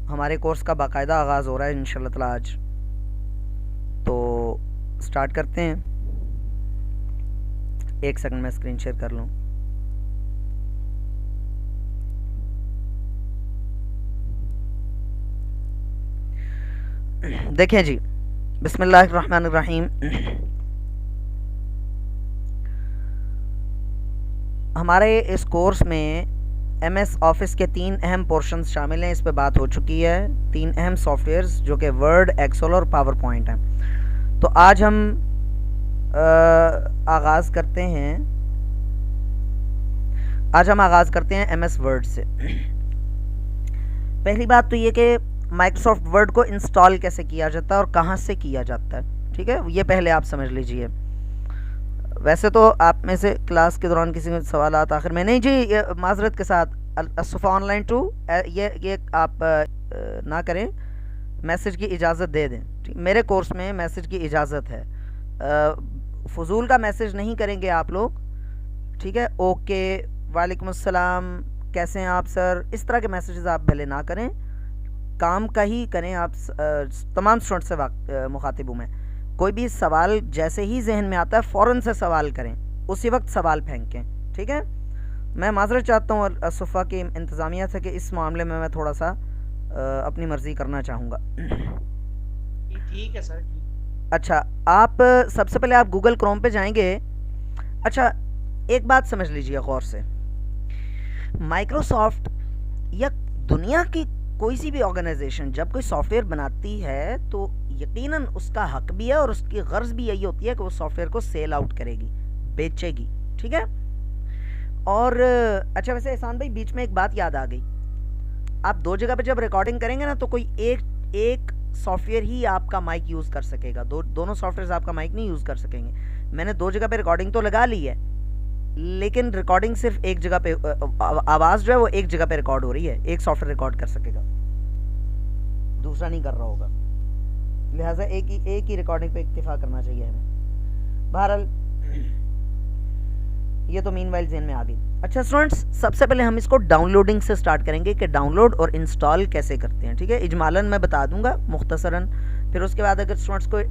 हमारे कोर्स का बाकायदा आगाज़ हो रहा है इंशाल्लाह ताला आज। तो स्टार्ट करते हैं। एक सेकंड में स्क्रीन शेयर कर लूँ। देखें जी, बिस्मिल्लाहिर्रहमानिर्रहीम। हमारे इस कोर्स में MS ऑफिस के 3 अहम पोर्शंस शामिल हैं। इस पे बात हो चुकी है। 3 अहम सॉफ्टवेयर्स जो कि वर्ड, एक्सेल और पावर पॉइंट हैं। तो आज हम आगाज़ करते हैं MS वर्ड से। पहली बात तो ये कि माइक्रोसॉफ्ट वर्ड को इंस्टॉल कैसे किया जाता है और कहाँ से किया जाता है, ठीक है, ये पहले आप समझ लीजिए। वैसे तो आप में से क्लास के दौरान किसी में सवाल आखिर में नहीं जी, माजरत के साथ असफ़ा ऑनलाइन 2 ये आप ना करें, मैसेज की इजाज़त दे दें। मेरे कोर्स में मैसेज की इजाज़त है, फजूल का मैसेज नहीं करेंगे आप लोग, ठीक है। ओके, वालेकुम अस्सलाम, कैसे हैं आप सर, इस तरह के मैसेजेस आप पहले ना करें, काम का ही करें। आप तमाम स्टूडेंट से मुखातिब हूँ मैं। कोई भी सवाल जैसे ही जहन में आता है फ़ौरन से सवाल करें, उसी वक्त सवाल फेंकें, ठीक है। मैं माजरत चाहता हूँ और सुफ़ा की इंतज़ामिया से कि इस मामले में मैं थोड़ा सा अपनी मर्ज़ी करना चाहूँगा। ठीक है सर, ठीक। अच्छा, आप सबसे पहले आप गूगल क्रोम पे जाएंगे। अच्छा, एक बात समझ लीजिए गौर से, माइक्रोसॉफ्ट या दुनिया की कोई सी भी ऑर्गेनाइजेशन जब कोई सॉफ्टवेयर बनाती है तो यकीनन उसका हक भी है और उसकी गर्ज भी यही होती है कि वो सॉफ्टवेयर को सेल आउट करेगी, बेचेगी, ठीक है। और अच्छा, वैसे एहसान भाई बीच में एक बात याद आ गई, आप 2 जगह पे जब रिकॉर्डिंग करेंगे ना तो कोई एक सॉफ्टवेयर ही आपका माइक यूज़ कर सकेगा, दोनों सॉफ्टवेयर आपका माइक नहीं यूज़ कर सकेंगे। मैंने 2 जगह पे रिकॉर्डिंग तो लगा ली है, लेकिन रिकॉर्डिंग सिर्फ एक जगह पे, आवाज़ जो है वो एक जगह पे रिकॉर्ड हो रही है, एक सॉफ्टवेयर रिकॉर्ड कर सकेगा, दूसरा नहीं कर रहा होगा। लिहाजा एक ही रिकॉर्डिंग पे इक्तिफा करना चाहिए हमें। बहरहाल ये तो मीनवाइल ज़हन में आ गई। अच्छा स्टूडेंट्स, सबसे पहले हम इसको डाउनलोडिंग से स्टार्ट करेंगे कि डाउनलोड और इंस्टॉल कैसे करते हैं, ठीक है। इजमालन मैं बता दूंगा मुख्तसरन, फिर उसके बाद अगर स्टूडेंट्स को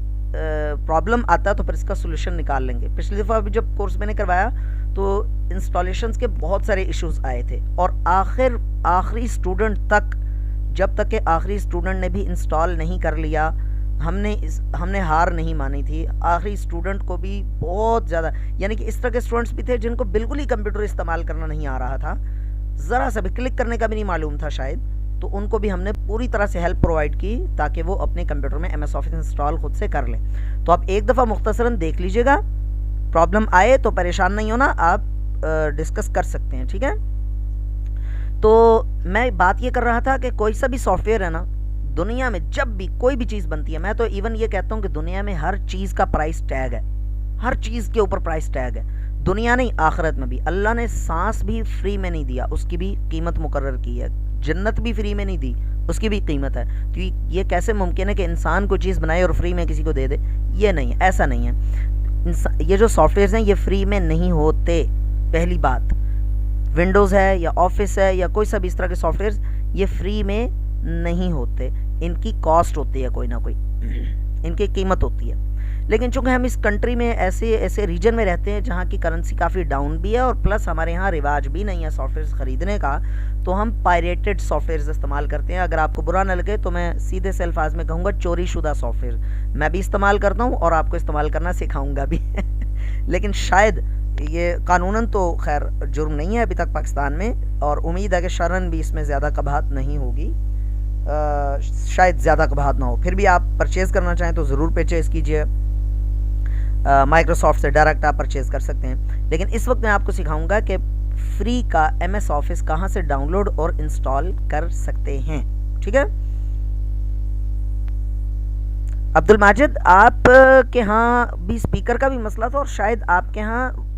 प्रॉब्लम आता तो फिर इसका सोल्यूशन निकाल लेंगे। पिछली दफ़ा अभी जब कोर्स मैंने करवाया तो इंस्टॉलेशंस के बहुत सारे इश्यूज आए थे और आखिरी स्टूडेंट तक, जब तक कि आखिरी स्टूडेंट ने भी इंस्टॉल नहीं कर लिया, हमने हार नहीं मानी थी। आखिरी स्टूडेंट को भी बहुत ज़्यादा, यानी कि इस तरह के स्टूडेंट्स भी थे जिनको बिल्कुल ही कंप्यूटर इस्तेमाल करना नहीं आ रहा था, ज़रा सा भी क्लिक करने का भी नहीं मालूम था शायद, तो उनको भी हमने पूरी तरह से हेल्प प्रोवाइड की ताकि वो अपने कंप्यूटर में MS ऑफिस इंस्टॉल खुद से कर लें। तो आप एक दफ़ा मुख्तसरन देख लीजिएगा, प्रॉब्लम आए तो परेशान नहीं होना, आप डिस्कस कर सकते हैं, ठीक है। तो मैं बात ये कर रहा था कि कोई सा भी सॉफ्टवेयर है ना, दुनिया में जब भी कोई भी चीज़ बनती है, मैं तो इवन ये कहता हूँ कि दुनिया में हर चीज़ का प्राइस टैग है, हर चीज़ के ऊपर प्राइस टैग है, दुनिया नहीं आखिरत में भी। अल्लाह ने सांस भी फ्री में नहीं दिया, उसकी भी कीमत मुकर्रर की है। जन्नत भी फ्री में नहीं दी, उसकी भी कीमत है। तो ये कैसे मुमकिन है कि इंसान कोई चीज़ बनाए और फ्री में किसी को दे दे? ये नहीं है, ऐसा नहीं है। ये जो सॉफ्टवेयर हैं ये फ्री में नहीं होते, पहली बात। विंडोज़ है या ऑफिस है या कोई सा भी इस तरह के सॉफ्टवेयर, ये फ्री में नहीं होते, इनकी कॉस्ट होती है, कोई ना कोई इनकी कीमत होती है। लेकिन चूंकि हम इस कंट्री में ऐसे रीजन में रहते हैं जहाँ की करेंसी काफ़ी डाउन भी है और प्लस हमारे यहाँ रिवाज भी नहीं है सॉफ्टवेयर ख़रीदने का, तो हम पायरेटेड सॉफ्टवेयर इस्तेमाल करते हैं। अगर आपको बुरा न लगे तो मैं सीधे से अल्फाज में कहूँगा चोरी शुदा सॉफ्टवेयर मैं भी इस्तेमाल करता हूँ और आपको इस्तेमाल करना सिखाऊँगा भी लेकिन शायद ये कानूनन तो खैर जुर्म नहीं है अभी तक पाकिस्तान में, और उम्मीद है कि शरन भी इसमें ज़्यादा कबाहत नहीं होगी, शायद ज़्यादा कबाहत ना हो। फिर भी आप परचेज़ करना चाहें तो ज़रूर परचेज़ कीजिए, माइक्रोसॉफ्ट से डायरेक्ट आप परचेज़ कर सकते हैं। लेकिन इस वक्त मैं आपको सिखाऊंगा कि फ्री का MS ऑफिस कहाँ से डाउनलोड और इंस्टॉल कर सकते हैं, ठीक है। अब्दुल माजिद, आप के यहाँ भी स्पीकर का भी मसला था और शायद आपके यहाँ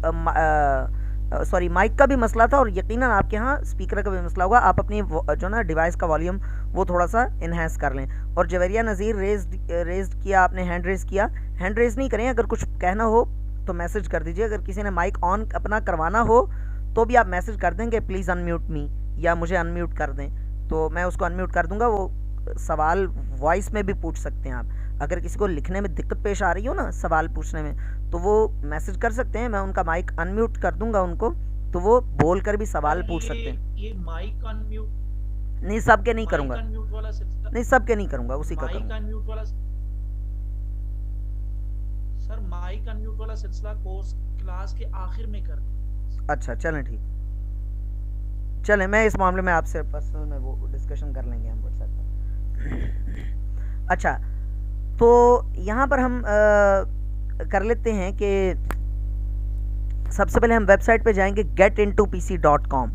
सॉरी माइक का भी मसला था और यकीनन आपके यहाँ स्पीकर का भी मसला होगा। आप अपनी जो ना डिवाइस का वॉल्यूम वो थोड़ा सा इन्हेंस कर लें। और जवेरिया नज़ीर रेज्ड किया, आपने हैंड रेज किया, हैंड रेज नहीं करें, अगर कुछ कहना हो तो मैसेज कर दीजिए। अगर किसी ने माइक ऑन अपना करवाना हो तो भी आप मैसेज कर देंगे प्लीज़ अनम्यूट मी, या मुझे अनम्यूट कर दें, तो मैं उसको अनम्यूट कर दूंगा, वो सवाल वॉइस में भी पूछ सकते हैं आप। अगर किसी को लिखने में दिक्कत पेश आ रही हो ना सवाल पूछने में, तो वो मैसेज कर सकते हैं, मैं उनका माइक अनम्यूट कर दूंगा उनको, तो वो बोल कर भी सवाल पूछ सकते हैं। ये माइक अनम्यूट नहीं सबके नहीं करूंगा, अनम्यूट वाला सिलसिला, नहीं सबके नहीं करूंगा, उसी का माइक करूंगा। अनम्यूट वाला सर, माइक अनम्यूट वाला सिलसिला कोर्स क्लास के आखिर में कर दें। अच्छा चलें ठीक, चलें मैं इस मामले में आपसे पर्सनल में वो डिस्कशन कर लेंगे हम व्हाट्सएप पर। अच्छा तो यहाँ पर हम कर लेते हैं कि सबसे पहले हम वेबसाइट पे जाएंगे getintopc.com।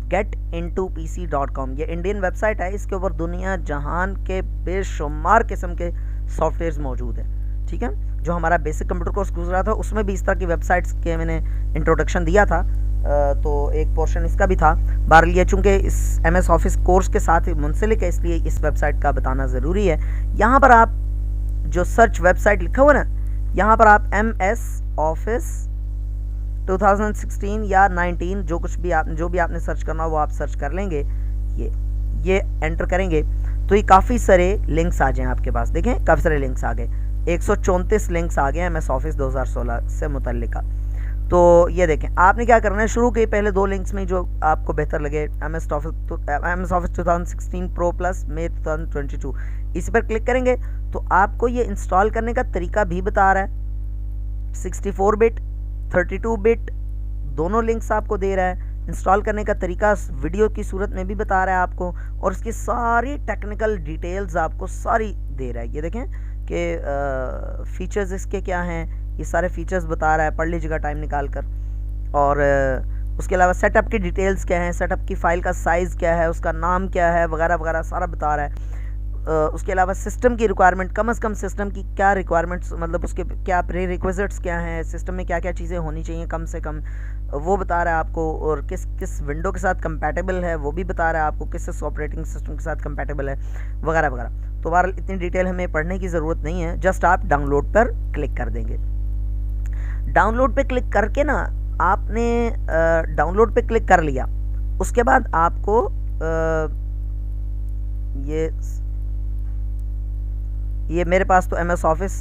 getintopc.com ये इंडियन वेबसाइट है, इसके ऊपर दुनिया जहान के बेशुमार किस्म के सॉफ्टवेयर्स मौजूद हैं, ठीक है। जो हमारा बेसिक कंप्यूटर कोर्स गुजरा था उसमें भी इस तरह की वेबसाइट्स के मैंने इंट्रोडक्शन दिया था, तो एक पोर्शन इसका भी था। बहरहाल ये चूँकि इस MS ऑफिस कोर्स के साथ मुंसलिक है, इसलिए इस वेबसाइट का बताना ज़रूरी है। यहाँ पर आप जो सर्च वेबसाइट लिखा हुआ ना, यहाँ पर आप MS ऑफिस 2016 या 19 जो भी आपने सर्च करना हो वो आप सर्च कर लेंगे। ये एंटर करेंगे तो ये काफ़ी सारे लिंक्स आ जाएं आपके पास। देखें काफ़ी सारे लिंक्स आ गए, 134 लिंक्स आ गए MS ऑफिस 2016 से मुतल्लिका। तो ये देखें आपने क्या करना है, शुरू के पहले 2 लिंक्स में जो आपको बेहतर लगे, MS ऑफिस 2016 प्रो प्लस मई 2022, इस पर क्लिक करेंगे तो आपको ये इंस्टॉल करने का तरीका भी बता रहा है। 64 बिट 32 बिट दोनों लिंक्स आपको दे रहा है। इंस्टॉल करने का तरीका वीडियो की सूरत में भी बता रहा है आपको, और इसकी सारी टेक्निकल डिटेल्स आपको सारी दे रहा है। ये देखें कि फीचर्स इसके क्या हैं, ये सारे फीचर्स बता रहा है, पढ़ लीजिएगा टाइम निकाल कर। और उसके अलावा सेटअप की डिटेल्स क्या हैं, सेटअप की फ़ाइल का साइज़ क्या है, उसका नाम क्या है, वगैरह वगैरह सारा बता रहा है। उसके अलावा सिस्टम की रिक्वायरमेंट, कम से कम सिस्टम की क्या रिक्वायरमेंट्स, मतलब उसके क्या प्री रिक्विजिट्स क्या हैं, सिस्टम में क्या क्या चीज़ें होनी चाहिए कम से कम, वो बता रहा है आपको। और किस विंडो के साथ कंपैटिबल है वो भी बता रहा है आपको, किस ऑपरेटिंग सिस्टम के साथ कंपैटिबल है, वगैरह वगैरह। तो बहरहाल इतनी डिटेल हमें पढ़ने की ज़रूरत नहीं है, जस्ट आप डाउनलोड पर क्लिक कर देंगे। डाउनलोड पे क्लिक करके ना आपने डाउनलोड पे क्लिक कर लिया, उसके बाद आपको ये मेरे पास तो MS ऑफिस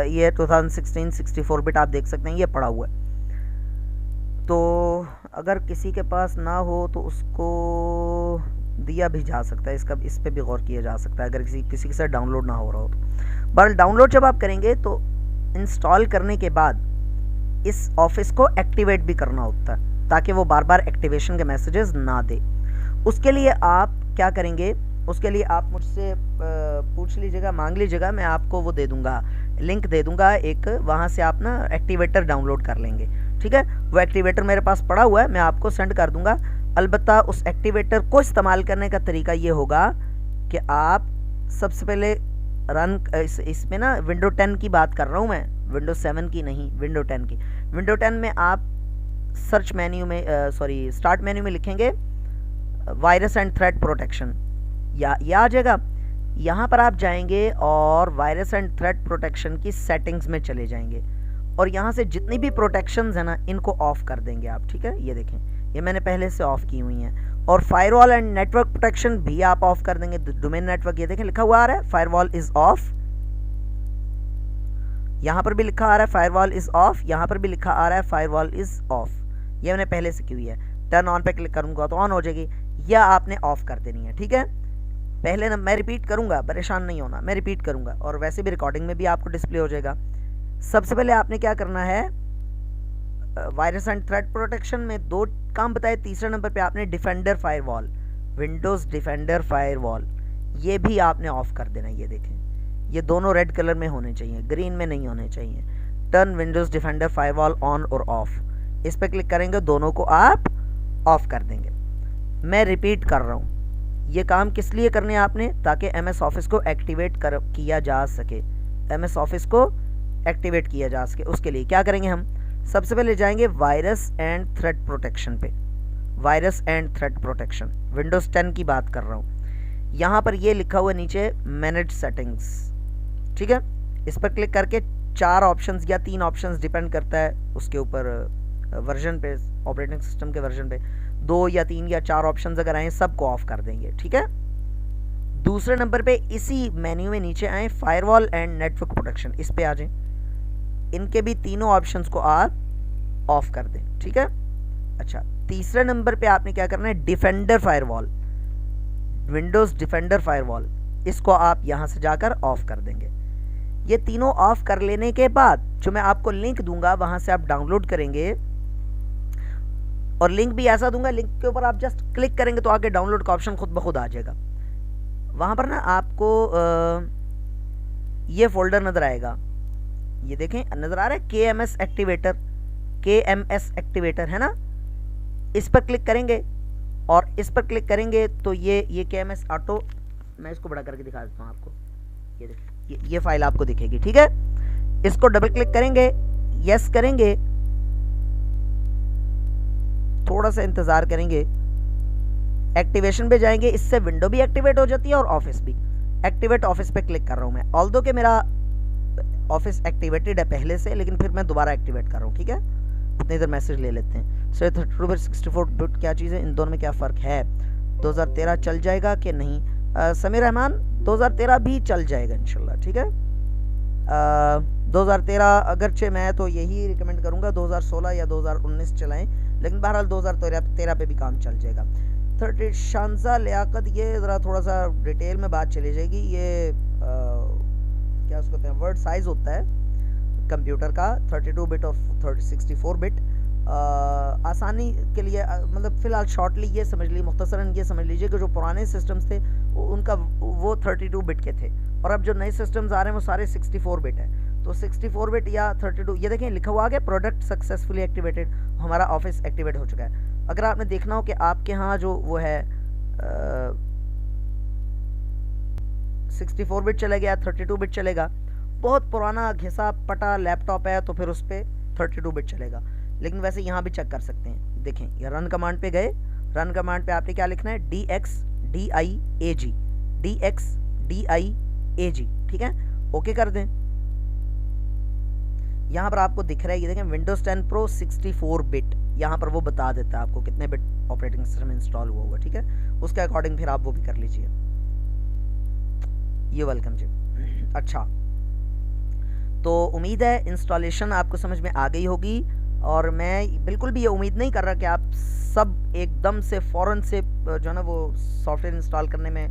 ये 2016 64 बिट आप देख सकते हैं, ये पड़ा हुआ है। तो अगर किसी के पास ना हो तो उसको दिया भी जा सकता है, इस पे भी गौर किया जा सकता है अगर किसी के साथ डाउनलोड ना हो रहा हो तो। बट डाउनलोड जब आप करेंगे तो इंस्टॉल करने के बाद इस ऑफिस को एक्टिवेट भी करना होता है, ताकि वो बार बार एक्टिवेशन के मैसेजेस ना दे। उसके लिए आप क्या करेंगे, उसके लिए आप मुझसे पूछ लीजिएगा, मांग लीजिएगा, मैं आपको वो दे दूंगा, लिंक दे दूंगा एक, वहाँ से आप ना एक्टिवेटर डाउनलोड कर लेंगे, ठीक है। वो एक्टिवेटर मेरे पास पड़ा हुआ है, मैं आपको सेंड कर दूंगा। अलबत्ता उस एक्टिवेटर को इस्तेमाल करने का तरीका ये होगा कि आप सबसे पहले इसमें ना विंडो 10 की बात कर रहा हूँ मैं, विंडो 7 की नहीं, विंडो 10 की। विंडो 10 में आप सर्च मेन्यू में स्टार्ट मेन्यू में लिखेंगे वायरस एंड थ्रेट प्रोटेक्शन, या आ जाएगा। यहाँ पर आप जाएंगे और वायरस एंड थ्रेट प्रोटेक्शन की सेटिंग्स में चले जाएंगे, और यहाँ से जितनी भी प्रोटेक्शंस है ना इनको ऑफ कर देंगे आप, ठीक है। ये देखें ये मैंने पहले से ऑफ की हुई हैं। और फायरवॉल एंड नेटवर्क प्रोटेक्शन भी आप ऑफ कर देंगे। डोमेन नेटवर्क ये देखें लिखा हुआ आ रहा है फायरवॉल इज ऑफ, यहाँ पर भी लिखा आ रहा है फायरवॉल इज ऑफ, यहाँ पर भी लिखा आ रहा है फायरवॉल इज ऑफ। ये मैंने पहले से की हुई है। टर्न ऑन पे क्लिक करूंगा तो ऑन हो जाएगी, या आपने ऑफ कर देनी है, ठीक है। पहले ना मैं रिपीट करूंगा, परेशान नहीं होना, मैं रिपीट करूंगा, और वैसे भी रिकॉर्डिंग में भी आपको डिस्प्ले हो जाएगा। सबसे पहले आपने क्या करना है, वायरस एंड थ्रेट प्रोटेक्शन में 2 काम बताए, तीसरे नंबर पे आपने defender firewall, Windows defender firewall, ये भी आपने ऑफ कर देना। ये देखें ये दोनों रेड कलर में होने चाहिए, ग्रीन में नहीं होने चाहिए। Turn Windows defender firewall on और ऑफ, इस पर क्लिक करेंगे, दोनों को आप ऑफ कर देंगे। मैं रिपीट कर रहा हूँ, ये काम किस लिए करने हैं आपने, ताकि MS ऑफिस को एक्टिवेट किया जा सके, MS ऑफिस को एक्टिवेट किया जा सके। उसके लिए क्या करेंगे, हम सबसे पहले जाएंगे वायरस एंड थ्रेट प्रोटेक्शन पे। Virus and threat protection Windows 10 की बात कर रहा हूँ। यहाँ पर ये लिखा हुआ नीचे मैनेज सेटिंग्स, ठीक है। इस पर क्लिक करके 4 ऑप्शंस या 3 ऑप्शंस, डिपेंड करता है उसके ऊपर वर्जन पे, ऑपरेटिंग सिस्टम के वर्जन पे, 2 या 3 या 4 ऑप्शंस अगर आए सबको ऑफ कर देंगे, ठीक है। दूसरे नंबर पे इसी मेन्यू में नीचे आए फायरवॉल एंड नेटवर्क प्रोटेक्शन, इस पे आ जाएं। इनके भी तीनों ऑप्शंस को आप ऑफ कर दें, ठीक है। अच्छा, तीसरे नंबर पे आपने क्या करना है, defender firewall, Windows defender firewall, इसको आप यहां से जाकर ऑफ कर देंगे। ये तीनों ऑफ कर लेने के बाद जो मैं आपको लिंक दूंगा वहां से आप डाउनलोड करेंगे, और लिंक भी ऐसा दूंगा, लिंक के ऊपर आप जस्ट क्लिक करेंगे तो आगे डाउनलोड का ऑप्शन खुद ब खुद आ जाएगा। वहां पर ना आपको ये फोल्डर नजर आएगा, ये देखें नजर आ रहा है KMS एक्टिवेटर, KMS एक्टिवेटर है ना, इस पर क्लिक करेंगे और इस पर क्लिक करेंगे तो ये KMS ऑटो, मैं इसको बड़ा करके दिखा देता हूँ आपको, ये देखिए ये फाइल आपको दिखेगी, ठीक है। इसको डबल क्लिक करेंगे, यस करेंगे, थोड़ा सा इंतजार करेंगे, एक्टिवेशन पे जाएंगे, इससे विंडो भी एक्टिवेट हो जाती है और ऑफिस भी। एक्टिवेट ऑफिस पे क्लिक कर रहा हूं मैं, ऑल्दो कि मेरा ऑफिस एक्टिवेटेड है पहले से, लेकिन फिर मैं दोबारा एक्टिवेट कर रहा हूं, ठीक है। इतनी देर मैसेज ले लेते हैं। सर 32 बिट 64 बिट क्या चीज़ है, इन दोनों में क्या फ़र्क है? 2013 चल जाएगा कि नहीं? समीर रहमान 2013 भी चल जाएगा इंशाल्लाह, ठीक है। 2013 अगरचे मैं तो यही रिकमेंड करूंगा 2016 या 2019 चलाएं, लेकिन बहरहाल 2013 पे भी काम चल जाएगा। 30 शानजा लियाकत, ये ज़रा थोड़ा सा डिटेल में बात चली जाएगी। ये क्या उसको कहते हैं, वर्ड साइज़ होता है कंप्यूटर का 32 बिट और 64 बिट। आसानी के लिए मतलब फ़िलहाल शॉर्टली ये समझ लीजिए, मुख्तसरन ये समझ लीजिए कि जो पुराने सिस्टम्स थे उनका वो 32 बिट के थे, और अब जो नए सिस्टम्स आ रहे हैं वो सारे 64 बिट है। तो 64 बिट या 32, ये देखें लिखा हुआ आ गया प्रोडक्ट सक्सेसफुली एक्टिवेटेड, हमारा ऑफिस एक्टिवेट हो चुका है। अगर आपने देखना हो कि आपके यहाँ जो वो है 64 बिट चला गया, 32 बिट चलेगा, बहुत पुराना घिसा पटा लैपटॉप है तो फिर उस पर 32 बिट चलेगा। लेकिन वैसे यहाँ भी चेक कर सकते हैं, देखें ये रन कमांड पे गए, रन कमांड पे आपने क्या लिखना है, DXDIAG, DXDIAG, ठीक है, ओके कर दें। यहाँ पर आपको दिख रहा है, ये देखें विंडोज 10 प्रो 64 बिट, यहाँ पर वो बता देता है आपको कितने बिट ऑपरेटिंग सिस्टम इंस्टॉल हुआ होगा, ठीक है। उसके अकॉर्डिंग फिर आप वो भी कर लीजिए। ये वेलकम जी। अच्छा, तो उम्मीद है इंस्टॉलेशन आपको समझ में आ गई होगी, और मैं बिल्कुल भी ये उम्मीद नहीं कर रहा कि आप सब एकदम से फ़ौरन से जो है ना वो सॉफ्टवेयर इंस्टॉल करने में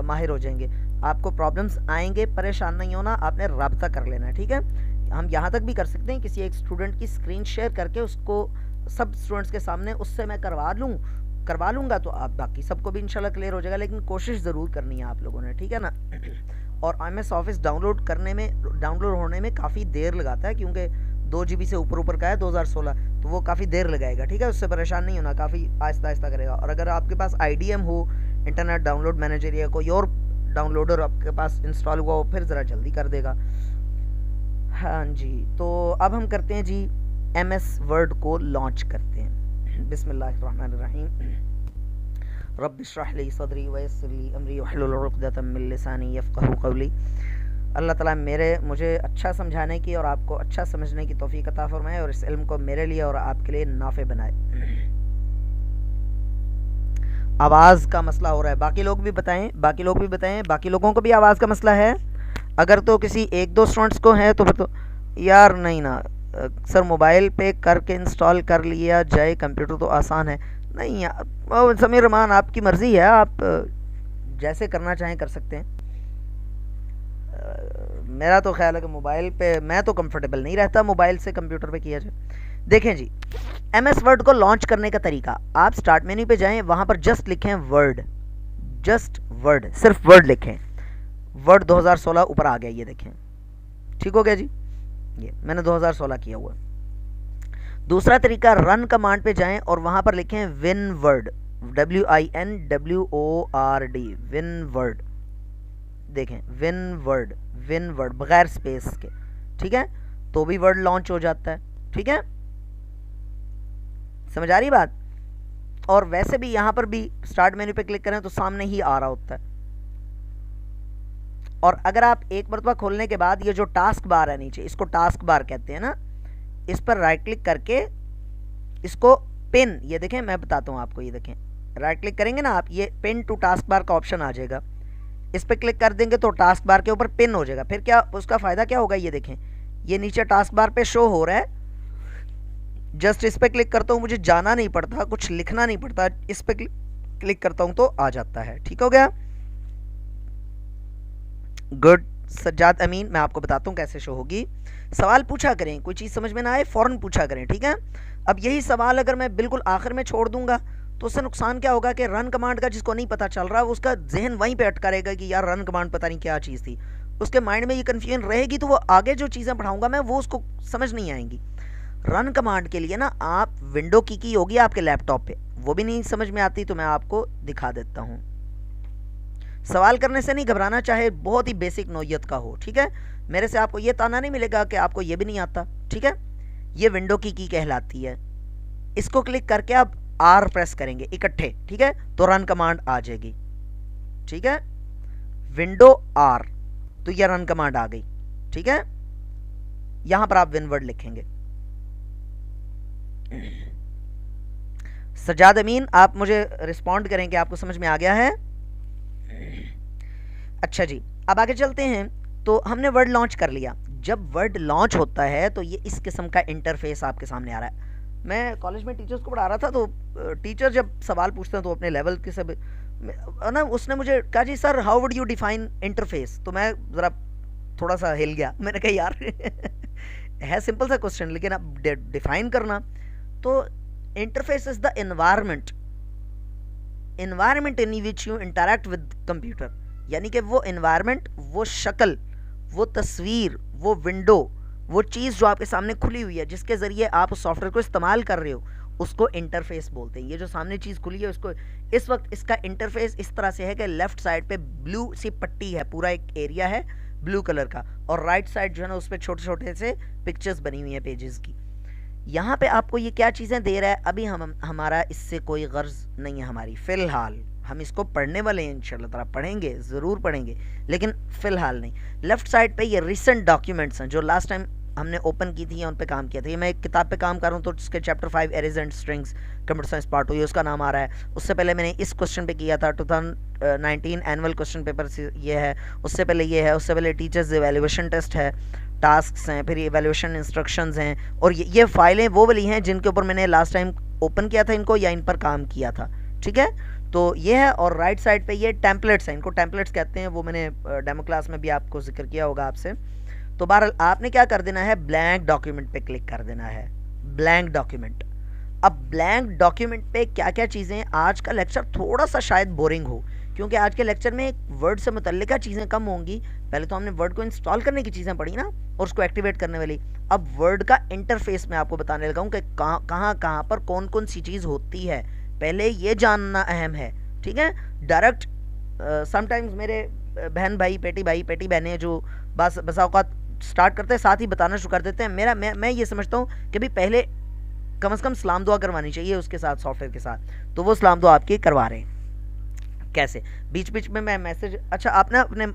माहिर हो जाएंगे। आपको प्रॉब्लम्स आएंगे, परेशान नहीं होना, आपने रब्ता कर लेना है, ठीक है। हम यहाँ तक भी कर सकते हैं, किसी एक स्टूडेंट की स्क्रीन शेयर करके उसको सब स्टूडेंट्स के सामने उससे मैं करवा लूँगा तो आप बाकी सबको भी इंशाल्लाह क्लियर हो जाएगा, लेकिन कोशिश ज़रूर करनी है आप लोगों ने, ठीक है ना। और MS ऑफिस डाउनलोड होने में काफ़ी देर लगाता है, क्योंकि 2 GB से ऊपर का है 2016, तो वो काफ़ी देर लगाएगा, ठीक है। उससे परेशान नहीं होना, काफ़ी आहिस्ता आहिस्ता करेगा। और अगर आपके पास IDM हो, इंटरनेट डाउनलोड मैनेजर, या कोई और डाउनलोडर आपके पास इंस्टॉल हुआ हो, फिर ज़रा जल्दी कर देगा। हाँ जी, तो अब हम करते हैं जी MS वर्ड को लॉन्च करते हैं। बिस्मिल्लाहिर्रहमानिर्रहीम। रब्बि इश्रह ली सदरी व यस्सिर ली अमरी वहलुल उक़दतम मिन लिसानी यफ़क़हू क़ौली। अल्लाह ताला मुझे अच्छा समझाने की और आपको अच्छा समझने की तौफीक अता फरमाए, और इस इल्म को मेरे लिए और आपके लिए नाफे बनाए। आवाज़ का मसला हो रहा है, बाकी लोग भी बताएं, बाकी लोगों को भी आवाज़ का मसला है। अगर तो किसी 1-2 स्टूडेंट्स को है तो फिर तो यार नहीं ना सर, मोबाइल पे करके इंस्टॉल कर लिया जाए, कंप्यूटर तो आसान है। नहीं यार समीर रहमान, आपकी मर्ज़ी है, आप जैसे करना चाहें कर सकते हैं। मेरा तो ख्याल है कि मोबाइल पे मैं तो कंफर्टेबल नहीं रहता मोबाइल से कंप्यूटर पे किया जाए। देखें जी, MS वर्ड को लॉन्च करने का तरीका, आप स्टार्ट मेन्यू पे जाएं, वहाँ पर जस्ट लिखें वर्ड, सिर्फ वर्ड लिखें। वर्ड 2016 ऊपर आ गया, ये देखें, ठीक हो गया जी। ये मैंने 2016 किया हुआ। दूसरा तरीका, रन कमांड पे जाएं और वहाँ पर लिखें WinWord, WINWORD, WinWord, देखें WinWord बगैर स्पेस के, ठीक है, तो भी वर्ड लॉन्च हो जाता है, ठीक है, समझ आ रही बात। और वैसे भी यहाँ पर भी स्टार्ट मेन्यू पे क्लिक करें तो सामने ही आ रहा होता है। और अगर आप एक मरतबा खोलने के बाद ये जो टास्क बार है नीचे, इसको टास्क बार कहते हैं ना, इस पर राइट क्लिक करके इसको पिन, ये देखें मैं बताता हूँ आपको, ये देखें राइट क्लिक करेंगे ना आप, ये पिन टू टास्क बार का ऑप्शन आ जाएगा। इस पर क्लिक कर देंगे तो टास्क बार के ऊपर पिन हो जाएगा। फिर क्या उसका फ़ायदा क्या होगा, ये देखें ये नीचे टास्क बार पे शो हो रहा है। जस्ट इस पर क्लिक करता हूँ, मुझे जाना नहीं पड़ता, कुछ लिखना नहीं पड़ता, इस पर क्लिक करता हूँ तो आ जाता है। ठीक हो गया, गुड सज्जाद अमीन। मैं आपको बताता हूँ कैसे शो होगी। सवाल पूछा करें, कोई चीज़ समझ में ना आए फ़ौरन पूछा करें, ठीक है। अब यही सवाल अगर मैं बिल्कुल आखिर में छोड़ दूंगा तो उससे नुकसान क्या होगा कि रन कमांड का जिसको नहीं पता चल रहा उसका जहन वहीं पे अटका रहेगा कि यार रन कमांड पता नहीं क्या चीज़ थी, उसके माइंड में ये कन्फ्यूजन रहेगी, तो वो आगे जो चीज़ें पढ़ाऊंगा मैं वो उसको समझ नहीं आएंगी। रन कमांड के लिए ना आप विंडो की होगी आपके लैपटॉप पे, वो भी नहीं समझ में आती तो मैं आपको दिखा देता हूँ। सवाल करने से नहीं घबराना, चाहे बहुत ही बेसिक नोयत का हो, ठीक है। मेरे से आपको ये ताना नहीं मिलेगा कि आपको ये भी नहीं आता, ठीक है। ये विंडो की कहलाती है। इसको क्लिक करके आप आर प्रेस करेंगे इकट्ठे, ठीक है, तो रन कमांड आ जाएगी, ठीक है। विंडो आर, तो ये रन कमांड आ गई, ठीक है। यहां पर आप विनवर्ड लिखेंगे। सज्जाद अमीन आप मुझे रिस्पॉन्ड करें कि आपको समझ में आ गया है। अच्छा जी, अब आगे चलते हैं। तो हमने वर्ड लॉन्च कर लिया। जब वर्ड लॉन्च होता है तो ये इस किस्म का इंटरफेस आपके सामने आ रहा है। मैं कॉलेज में टीचर्स को पढ़ा रहा था, तो टीचर जब सवाल पूछते हैं तो अपने लेवल के सब ना, उसने मुझे कहा जी sir how would you define interface, तो मैं ज़रा थोड़ा सा हिल गया। मैंने कहा यार है सिंपल सा क्वेश्चन, लेकिन अब डिफाइन करना। तो interface is the environment in which you interact with computer, यानी कि वो एनवायरनमेंट, वो शक्ल, वो तस्वीर, वो विंडो, वो चीज़ जो आपके सामने खुली हुई है जिसके ज़रिए आप उस सॉफ्टवेयर को इस्तेमाल कर रहे हो, उसको इंटरफेस बोलते हैं। ये जो सामने चीज़ खुली है उसको इस वक्त इसका इंटरफेस इस तरह से है कि लेफ़्ट साइड पे ब्लू सी पट्टी है, पूरा एक एरिया है ब्लू कलर का, और राइट साइड जो है ना उस पर छोटे छोटे से पिक्चर्स बनी हुई हैं पेजेस की। यहाँ पे आपको ये क्या चीज़ें दे रहा है, अभी हमारा इससे कोई गर्ज नहीं है हमारी, फ़िलहाल हम इसको पढ़ने वाले हैं, इंशाल्लाह ताला पढ़ेंगे, ज़रूर पढ़ेंगे, लेकिन फ़िलहाल नहीं। लेफ़्ट साइड पे ये रिसेंट डॉक्यूमेंट्स हैं जो लास्ट टाइम हमने ओपन की थी या उन पे काम किया था। ये मैं एक किताब पे काम कर रहा हूँ, तो उसके chapter 5 arrays and strings computer science part 2 उसका नाम आ रहा है। उससे पहले मैंने इस क्वेश्चन पे किया था, 2019 एनुअल क्वेश्चन पेपर ये है, उससे पहले ये है, उससे पहले टीचर्स एवेल्यूएशन टेस्ट है, टास्क हैं, फिर एवेल्यूएशन इंस्ट्रक्शंस हैं, और ये फाइलें वो वाली हैं जिनके ऊपर मैंने लास्ट टाइम ओपन किया था इनको या इन पर काम किया था, ठीक है। तो ये है, और राइट साइड पे ये टेम्पलेट्स हैं, इनको टेम्पलेट्स कहते हैं, वो मैंने डेमो क्लास में भी आपको जिक्र किया होगा आपसे। तो बहरहाल आपने क्या कर देना है, ब्लैंक डॉक्यूमेंट पे क्लिक कर देना है, ब्लैंक डॉक्यूमेंट। अब ब्लैंक डॉक्यूमेंट पे क्या क्या चीज़ें, आज का लेक्चर थोड़ा सा शायद बोरिंग हो क्योंकि आज के लेक्चर में वर्ड से मुतल्लिका चीज़ें कम होंगी। पहले तो हमने वर्ड को इंस्टॉल करने की चीज़ें पढ़ी ना, और उसको एक्टिवेट करने वाली। अब वर्ड का इंटरफेस मैं आपको बताने लगा हूँ कि कहाँ पर कौन कौन सी चीज़ होती है, पहले ये जानना अहम है, ठीक है। डायरेक्ट समटाइम्स मेरे बहन भाई, पेटी बहनें जो बस औक़ात स्टार्ट करते हैं साथ ही बताना शुरू कर देते हैं। मैं ये समझता हूँ कि भाई पहले कम से कम सलाम दुआ करवानी चाहिए उसके साथ, सॉफ्टवेयर के साथ, तो वो सलाम दुआ आपकी करवा रहे हैं। कैसे बीच बीच में मैं मैसेज, अच्छा आप ना अपने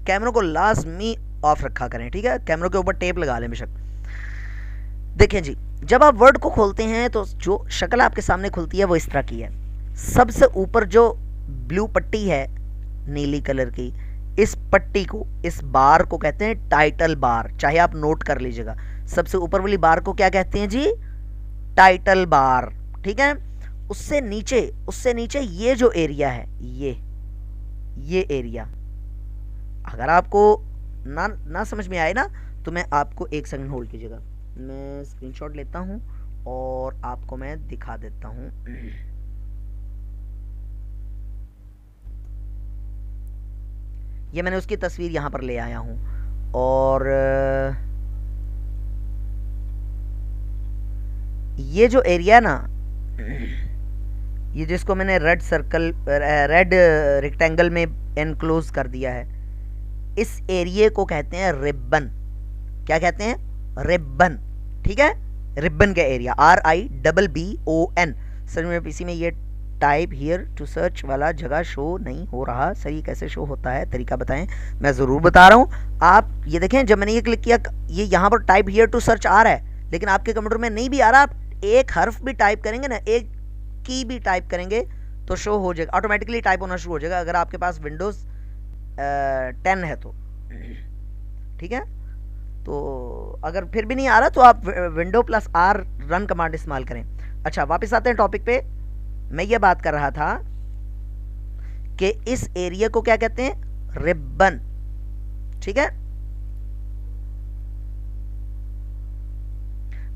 कैमरों को लाजमी ऑफ रखा करें, ठीक है, कैमरों के ऊपर टेप लगा लें बेशक। देखें जी, जब आप वर्ड को खोलते हैं तो जो शक्ल आपके सामने खुलती है वो इस तरह की है। सबसे ऊपर जो ब्लू पट्टी है नीली कलर की, इस पट्टी को, इस बार को कहते हैं टाइटल बार, चाहे आप नोट कर लीजिएगा। सबसे ऊपर वाली बार को क्या कहते हैं जी, टाइटल बार, ठीक है। उससे नीचे ये जो एरिया है, ये एरिया, अगर आपको ना समझ में आए ना तो मैं आपको एक सेकंड होल्ड कीजिएगा, मैं स्क्रीनशॉट लेता हूं और आपको मैं दिखा देता हूं। ये मैंने उसकी तस्वीर यहां पर ले आया हूं, और ये जो एरिया ना, ये जिसको मैंने रेड रेक्टेंगल में एनक्लोज कर दिया है, इस एरिया को कहते हैं रिबन। क्या कहते हैं, रिबन, ठीक है, रिबन का एरिया, RIBBON। सर मेरे पीसी में ये टाइप हियर टू सर्च वाला जगह शो नहीं हो रहा, सही कैसे शो होता है, तरीका बताएं। मैं ज़रूर बता रहा हूँ। आप ये देखें, जब मैंने ये क्लिक किया, ये यहाँ पर टाइप हियर टू सर्च आ रहा है, लेकिन आपके कंप्यूटर में नहीं भी आ रहा। आप एक हर्फ भी टाइप करेंगे ना, एक की भी टाइप करेंगे तो शो हो जाएगा, ऑटोमेटिकली टाइप होना शुरू हो जाएगा अगर आपके पास विंडोज़ 10 है तो, ठीक है। तो अगर फिर भी नहीं आ रहा तो आप window plus R run command इस्तेमाल करें। अच्छा, वापस आते हैं टॉपिक पे। मैं ये बात कर रहा था कि इस एरिया को क्या कहते हैं, रिबन, ठीक है।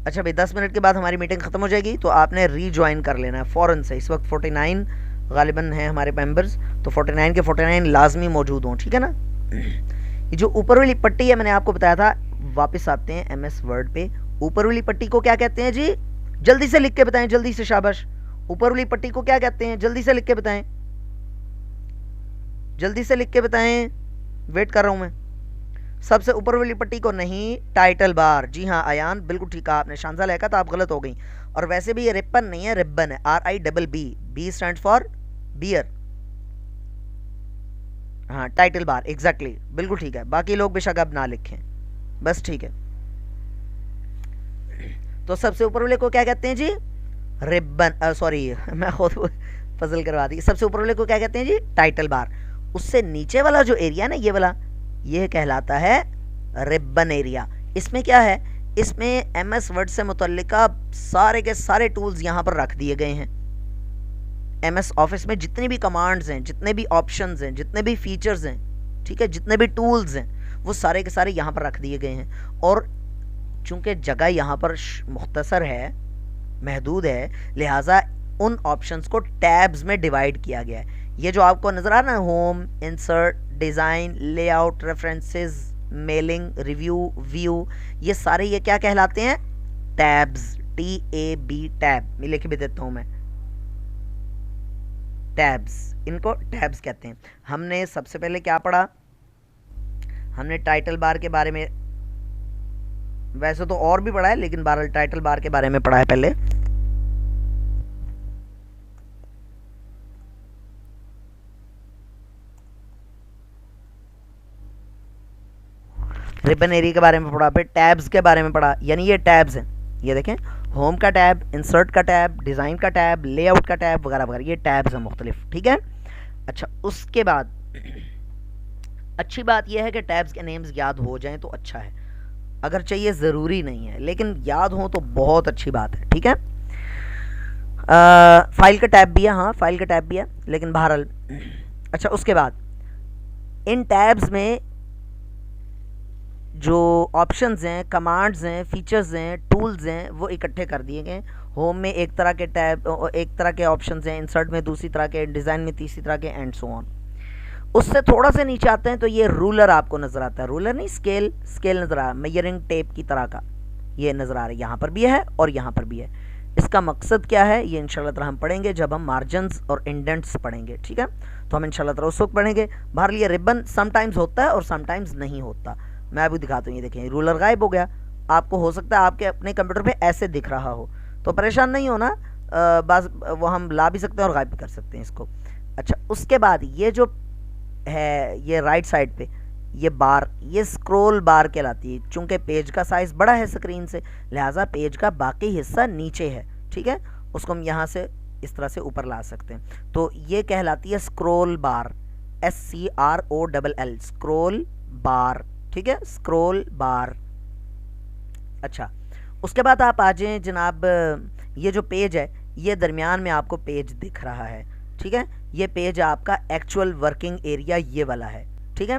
अच्छा भाई, 10 मिनट के बाद हमारी मीटिंग खत्म हो जाएगी, तो आपने रीज्वाइन कर लेना है फ़ौरन से। इस वक्त 49 गालिबन हैं हमारे मेंबर्स, तो 49 के 49 लाजमी मौजूद हों, ठीक है ना। ये जो ऊपर वाली पट्टी है मैंने आपको बताया था, वापस आते हैं एमएस वर्ड पे। ऊपर वाली पट्टी को क्या कहते हैं जी, जल्दी से लिख के बताएं, जल्दी से, शाबाश। ऊपर वाली पट्टी को क्या कहते हैं, जल्दी से लिख के बताएं, जल्दी से लिख के बताएं, वेट कर रहा हूं मैं। सबसे ऊपर वाली पट्टी को नहीं, टाइटल बार। जी हाँ आयान, बिल्कुल ठीक कहा आपने। शांजा लिखा था, आप गलत हो गई। और वैसे भी ये रिपन नहीं है, रिबन है, RIBB, B stand for bear. हाँ, टाइटल बार, एग्जैक्टली, बिल्कुल ठीक है। बाकी लोग बेशक अब ना लिखें, बस ठीक है। तो सबसे ऊपर वाले को क्या कहते हैं जी, रिबन, सॉरी मैं खुद फजल करवा दी। सबसे ऊपर वाले को क्या कहते हैं जी, टाइटल बार। उससे नीचे वाला जो एरिया ना, ये वाला, ये कहलाता है रिबन एरिया। इसमें क्या है, इसमें एमएस वर्ड से मुतल्लिका सारे के सारे टूल्स यहाँ पर रख दिए गए हैं। एमएस ऑफिस में जितने भी कमांड्स हैं, जितने भी ऑप्शंस हैं, जितने भी फीचर्स हैं, ठीक है, जितने भी टूल्स हैं, वो सारे के सारे यहाँ पर रख दिए गए हैं। और चूंकि जगह यहाँ पर मुख्तसर है, महदूद है, लिहाजा उन ऑप्शंस को टैब्स में डिवाइड किया गया है। ये जो आपको नज़र आ रहा है, home, insert, design, layout, references, mailing, review, view, ये सारे ये क्या कहलाते हैं, टैब्स, TAB, टैब। मैं लिख भी देता हूँ मैं, टैब्स, इनको टैब्स कहते हैं। हमने सबसे पहले क्या पढ़ा, हमने टाइटल बार के बारे में, वैसे तो और भी पढ़ा है लेकिन बहरहाल टाइटल बार के बारे में पढ़ा है पहले। रिबन एरिया के बारे में पढ़ा, फिर टैब्स के बारे में पढ़ा। यानी ये टैब्स हैं, ये देखें, होम का टैब, इंसर्ट का टैब, डिज़ाइन का टैब, लेआउट का टैब, वगैरह वगैरह, ये टैब्स हैं मुख्तलिफ, ठीक है। अच्छा, उसके बाद अच्छी बात यह है कि टैब्स के नेम्स याद हो जाएं तो अच्छा है, अगर चाहिए ज़रूरी नहीं है, लेकिन याद हो तो बहुत अच्छी बात है, ठीक है। फाइल का टैब भी है, हाँ फाइल का टैब भी है, लेकिन बहरहाल। अच्छा, उसके बाद इन टैब्स में जो ऑप्शंस हैं, कमांड्स हैं, फीचर्स हैं, टूल्स हैं, वो इकट्ठे कर दिए गए। होम में एक तरह के टैब, एक तरह के ऑप्शंस हैं, इंसर्ट में दूसरी तरह के, डिज़ाइन में तीसरी तरह के, एंड सो ऑन। उससे थोड़ा सा नीचे आते हैं तो ये रूलर आपको नज़र आता है, रूलर नहीं, स्केल, स्केल नज़र आ रहा है, मेजरिंग टेप की तरह का ये नज़र आ रहा है। यहाँ पर भी है और यहाँ पर भी है। इसका मकसद क्या है, ये इंशाल्लाह ताला हम पढ़ेंगे जब हम मार्जिन्स और इंडेंट्स पढ़ेंगे, ठीक है। तो हम इंशाल्लाह ताला उस वक्त पढ़ेंगे। बहरहाल ये रिबन समटाइम्स होता है और समटाइम्स नहीं होता। मैं अभी दिखाता हूँ, ये देखें, रूलर गायब हो गया। आपको हो सकता है आपके अपने कंप्यूटर पे ऐसे दिख रहा हो, तो परेशान नहीं होना, बस वो हम ला भी सकते हैं और गायब भी कर सकते हैं इसको। अच्छा, उसके बाद ये जो है, ये राइट साइड पे ये बार, ये स्क्रॉल बार कहलाती है। चूंकि पेज का साइज़ बड़ा है स्क्रीन से, लिहाजा पेज का बाकी हिस्सा नीचे है, ठीक है। उसको हम यहाँ से इस तरह से ऊपर ला सकते हैं, तो ये कहलाती है स्क्रॉल बार, SCROLL, स्क्रॉल बार, ठीक है, स्क्रॉल बार। अच्छा, उसके बाद आप आ जाएं जनाब, ये जो पेज है, ये दरमियान में आपको पेज दिख रहा है, ठीक है। ये पेज आपका एक्चुअल वर्किंग एरिया ये वाला है, ठीक है।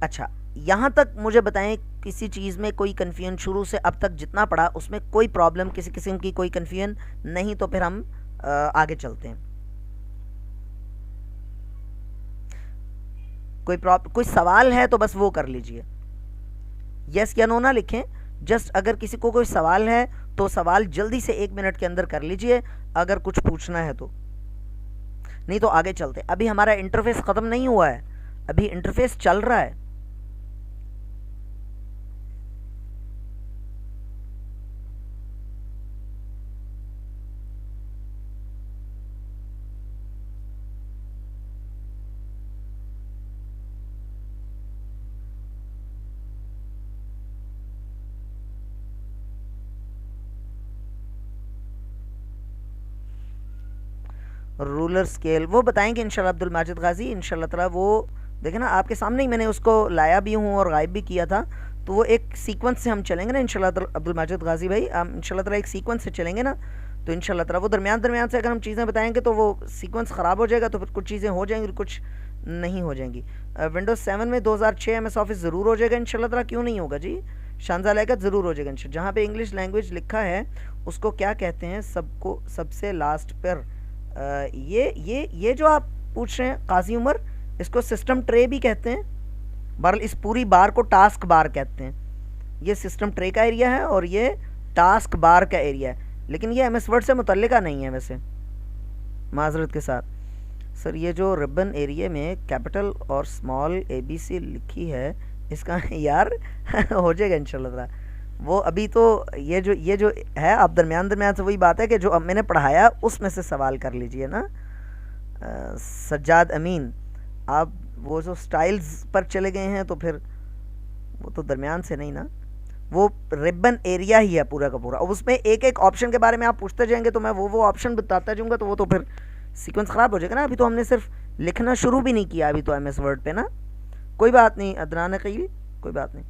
अच्छा, यहाँ तक मुझे बताएं, किसी चीज़ में कोई कन्फ्यूजन, शुरू से अब तक जितना पढ़ा उसमें कोई प्रॉब्लम, किसी किस्म की कोई कन्फ्यूजन नहीं, तो फिर हम आगे चलते हैं। कोई सवाल है तो बस वो कर लीजिए, यस या नो ना लिखें, जस्ट अगर किसी को कोई सवाल है तो सवाल जल्दी से 1 मिनट के अंदर कर लीजिए, अगर कुछ पूछना है तो, नहीं तो आगे चलते। अभी हमारा इंटरफेस ख़त्म नहीं हुआ है, अभी इंटरफेस चल रहा है। रूलर स्केल वो बताएंगे इंशाल्लाह अब्दुल माजिद गाजी इंशाल्लाह ताला। वो देखे ना आपके सामने ही मैंने उसको लाया भी हूँ और गायब भी किया था। तो वो एक सीक्वेंस से हम चलेंगे ना इंशाल्लाह अब्दुल माजिद गाजी भाई, हम इंशाल्लाह ताला एक सीक्वेंस से चलेंगे ना, तो इंशाल्लाह ताला वो दरमियान दरमियान से अगर हम चीज़ें बताएंगे तो वो सीक्वेंस ख़राब हो जाएगा, तो फिर कुछ चीज़ें हो जाएंगी कुछ नहीं हो जाएंगी। विंडोज़ 7 में 2006 MS ऑफिस ज़रूर हो जाएगा इंशाल्लाह ताला, क्यों नहीं होगा जी, शानदार लगेगा, ज़रूर हो जाएगा इंशाल्लाह। जहाँ पे इंग्लिश लैंग्वेज लिखा है उसको क्या कहते हैं, सबको सबसे लास्ट पर ये जो आप पूछ रहे हैं काजी उमर, इसको सिस्टम ट्रे भी कहते हैं। बहरहाल इस पूरी बार को टास्क बार कहते हैं। ये सिस्टम ट्रे का एरिया है और ये टास्क बार का एरिया है, लेकिन ये MS वर्ड से मुतल्लिका नहीं है वैसे, माजरत के साथ। सर ये जो रिबन एरिया में कैपिटल और स्मॉल ABC लिखी है इसका यार हो जाएगा इंशाल्लाह ताला। वो अभी तो ये जो है, आप दरमियान दरमियान से वही बात है कि जो अब मैंने पढ़ाया उसमें से सवाल कर लीजिए ना। सज्जाद अमीन, आप वो जो स्टाइल्स पर चले गए हैं तो फिर वो तो दरमियान से नहीं ना, वो रिबन एरिया ही है पूरा का पूरा। और उसमें एक एक ऑप्शन के बारे में आप पूछते जाएंगे तो मैं वो ऑप्शन बताता जाऊँगा, तो वो तो फिर सीक्वेंस ख़राब हो जाएगा ना। अभी तो हमने सिर्फ लिखना शुरू भी नहीं किया अभी तो MS वर्ड पे ना। कोई बात नहीं अदनान क़ील, कोई बात नहीं।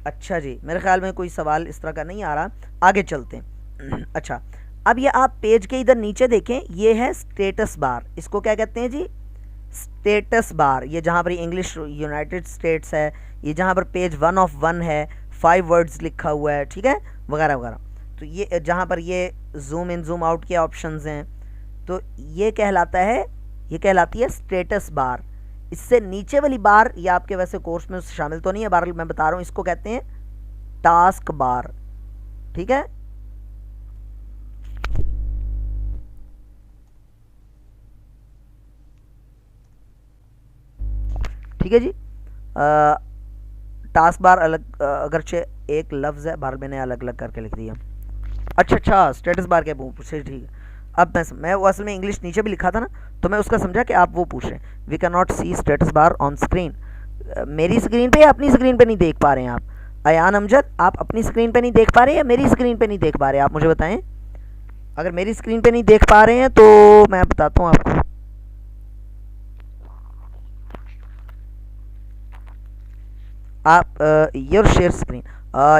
अच्छा जी, मेरे ख्याल में कोई सवाल इस तरह का नहीं आ रहा, आगे चलते हैं। अच्छा, अब ये आप पेज के इधर नीचे देखें, ये है स्टेटस बार, इसको क्या कहते हैं जी, स्टेटस बार। ये जहाँ पर इंग्लिश यूनाइटेड स्टेट्स है, ये जहाँ पर पेज 1 of 1 है, 5 वर्ड्स लिखा हुआ है, ठीक है, वगैरह वगैरह। तो ये जहाँ पर ये जूम इन जूम आउट के ऑप्शंस हैं, तो ये कहलाता है, ये कहलाती है स्टेटस बार। इससे नीचे वाली बार ये आपके वैसे कोर्स में शामिल तो नहीं है, बहरहाल मैं बता रहा हूँ, इसको कहते हैं टास्क बार, ठीक है। ठीक है जी, टास्क बार अलग अगरचे एक लफ्ज़ है, बहरहाल मैंने अलग अलग करके लिख दिया। अच्छा, स्टेटस बार क्या पूछ रहे, ठीक है। अब मैं वो असल में इंग्लिश नीचे भी लिखा था ना, तो मैं उसका समझा कि आप वो पूछ रहे हैं। We can not see status bar on screen, मेरी स्क्रीन पे या अपनी स्क्रीन पे नहीं देख पा रहे हैं आप। अयान अमजद, आप अपनी स्क्रीन पे नहीं देख पा रहे हैं या मेरी स्क्रीन पे नहीं देख पा रहे हैं, आप मुझे बताएं। अगर मेरी स्क्रीन पे नहीं देख पा रहे हैं तो मैं बताता हूँ आपको। आप योर शेयर स्क्रीन,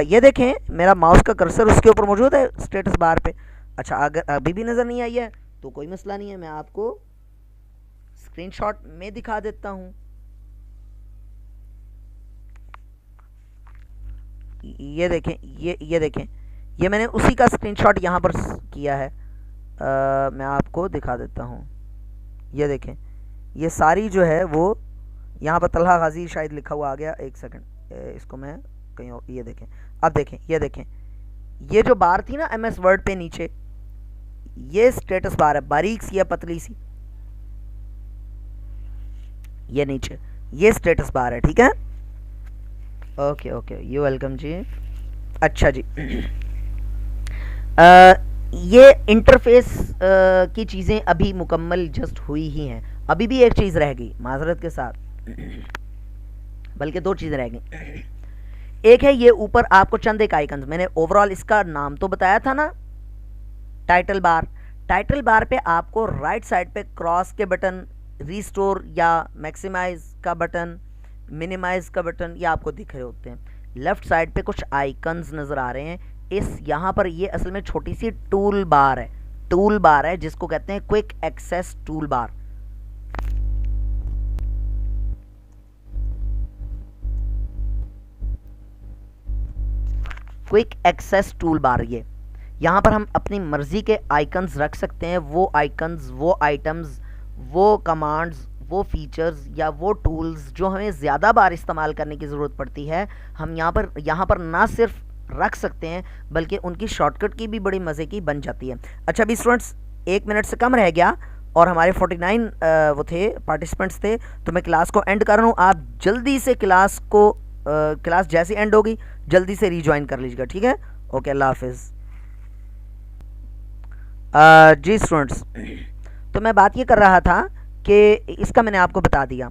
ये देखें मेरा माउस का कर्सर उसके ऊपर मौजूद है स्टेटस बार पे। अच्छा, अगर अभी भी नज़र नहीं आई है तो कोई मसला नहीं है, मैं आपको स्क्रीनशॉट में दिखा देता हूँ। ये देखें, ये देखें, ये मैंने उसी का स्क्रीनशॉट यहाँ पर किया है। मैं आपको दिखा देता हूँ, ये देखें, ये सारी जो है वो यहाँ पर तलहा गाजी शायद लिखा हुआ आ गया, एक सेकंड, इसको मैं कहीं और, ये देखें, अब देखें, ये देखें, ये जो बार थी ना MS वर्ड पे नीचे, ये स्टेटस बार है, बारीक सी या पतली सी, ये नीचे, ये स्टेटस बार है, ठीक है। ओके, यू वेलकम जी। अच्छा जी, ये इंटरफेस की चीज़ें अभी मुकम्मल जस्ट हुई ही हैं, अभी भी एक चीज़ रह गई माजरत के साथ, बल्कि 2 चीज़ें रह गई। एक है ये ऊपर आपको चंद एक आइकन्स, मैंने ओवरऑल इसका नाम तो बताया था ना, टाइटल बार। टाइटल बार पे आपको राइट साइड पे क्रॉस के बटन, रीस्टोर या मैक्सिमाइज का बटन, मिनिमाइज का बटन, ये आपको दिख रहे होते हैं। लेफ्ट साइड पे कुछ आइकन्स नज़र आ रहे हैं, इस यहाँ पर ये असल में छोटी सी टूल बार है, जिसको कहते हैं quick access tool bar. Quick access tool bar, ये यहाँ पर हम अपनी मर्ज़ी के आइकन्स रख सकते हैं। वो आइकन्स, वो आइटम्स, वो कमांड्स, वो फीचर्स या वो टूल्स जो हमें ज़्यादा बार इस्तेमाल करने की ज़रूरत पड़ती है, हम यहाँ पर ना सिर्फ रख सकते हैं बल्कि उनकी शॉर्टकट की भी बड़ी मज़े की बन जाती है। अच्छा, अभी स्टूडेंट्स 1 मिनट से कम रह गया और हमारे 49 वो थे पार्टिसिपेंट्स थे, तो मैं क्लास को एंड कर रहा हूँ। आप जल्दी से क्लास जैसी एंड होगी जल्दी से रीज्वाइन कर लीजिएगा, ठीक है। ओके, अल्लाह हाफिज़। जी स्टूडेंट्स, तो मैं बात ये कर रहा था कि इसका मैंने आपको बता दिया।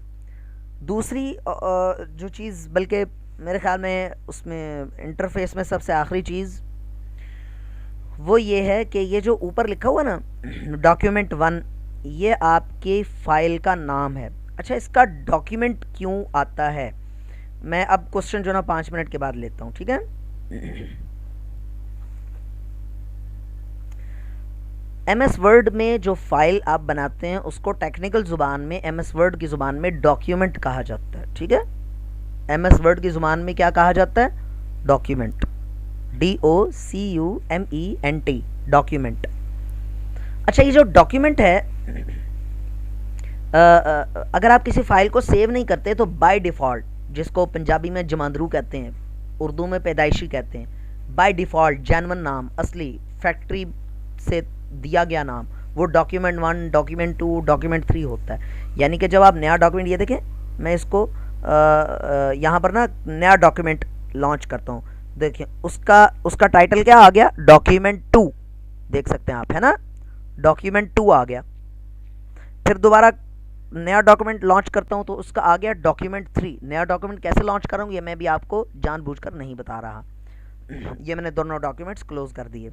दूसरी जो चीज़, बल्कि मेरे ख्याल में उसमें इंटरफेस में सबसे आखिरी चीज़ वो ये है कि ये जो ऊपर लिखा हुआ ना डॉक्यूमेंट 1, ये आपके फाइल का नाम है। अच्छा, इसका डॉक्यूमेंट क्यों आता है, मैं अब क्वेश्चन जो ना 5 मिनट के बाद लेता हूँ, ठीक है। MS वर्ड में जो फाइल आप बनाते हैं उसको टेक्निकल ज़ुबान में, MS वर्ड की ज़ुबान में डॉक्यूमेंट कहा जाता है, ठीक है। MS वर्ड की ज़ुबान में क्या कहा जाता है, डॉक्यूमेंट, DOCUMENT, डॉक्यूमेंट। अच्छा, ये जो डॉक्यूमेंट है, अगर आप किसी फाइल को सेव नहीं करते तो बाय डिफ़ॉल्ट, जिसको पंजाबी में जमांदरू कहते हैं, उर्दू में पैदाइशी कहते हैं, बाय डिफ़ॉल्ट जेन्युइन नाम, असली फैक्ट्री से दिया गया नाम, वो डॉक्यूमेंट 1, डॉक्यूमेंट 2, डॉक्यूमेंट 3 होता है। यानी कि जब आप नया डॉक्यूमेंट, ये देखें मैं इसको यहाँ पर ना नया डॉक्यूमेंट लॉन्च करता हूँ, देखिए उसका टाइटल क्या आ गया, डॉक्यूमेंट 2, देख सकते हैं आप, है ना, डॉक्यूमेंट 2 आ गया। फिर दोबारा नया डॉक्यूमेंट लॉन्च करता हूँ तो उसका आ गया डॉक्यूमेंट 3। नया डॉक्यूमेंट कैसे लॉन्च करूँगी ये मैं भी आपको जानबूझकर नहीं बता रहा। ये मैंने दोनों डॉक्यूमेंट्स क्लोज कर दिए।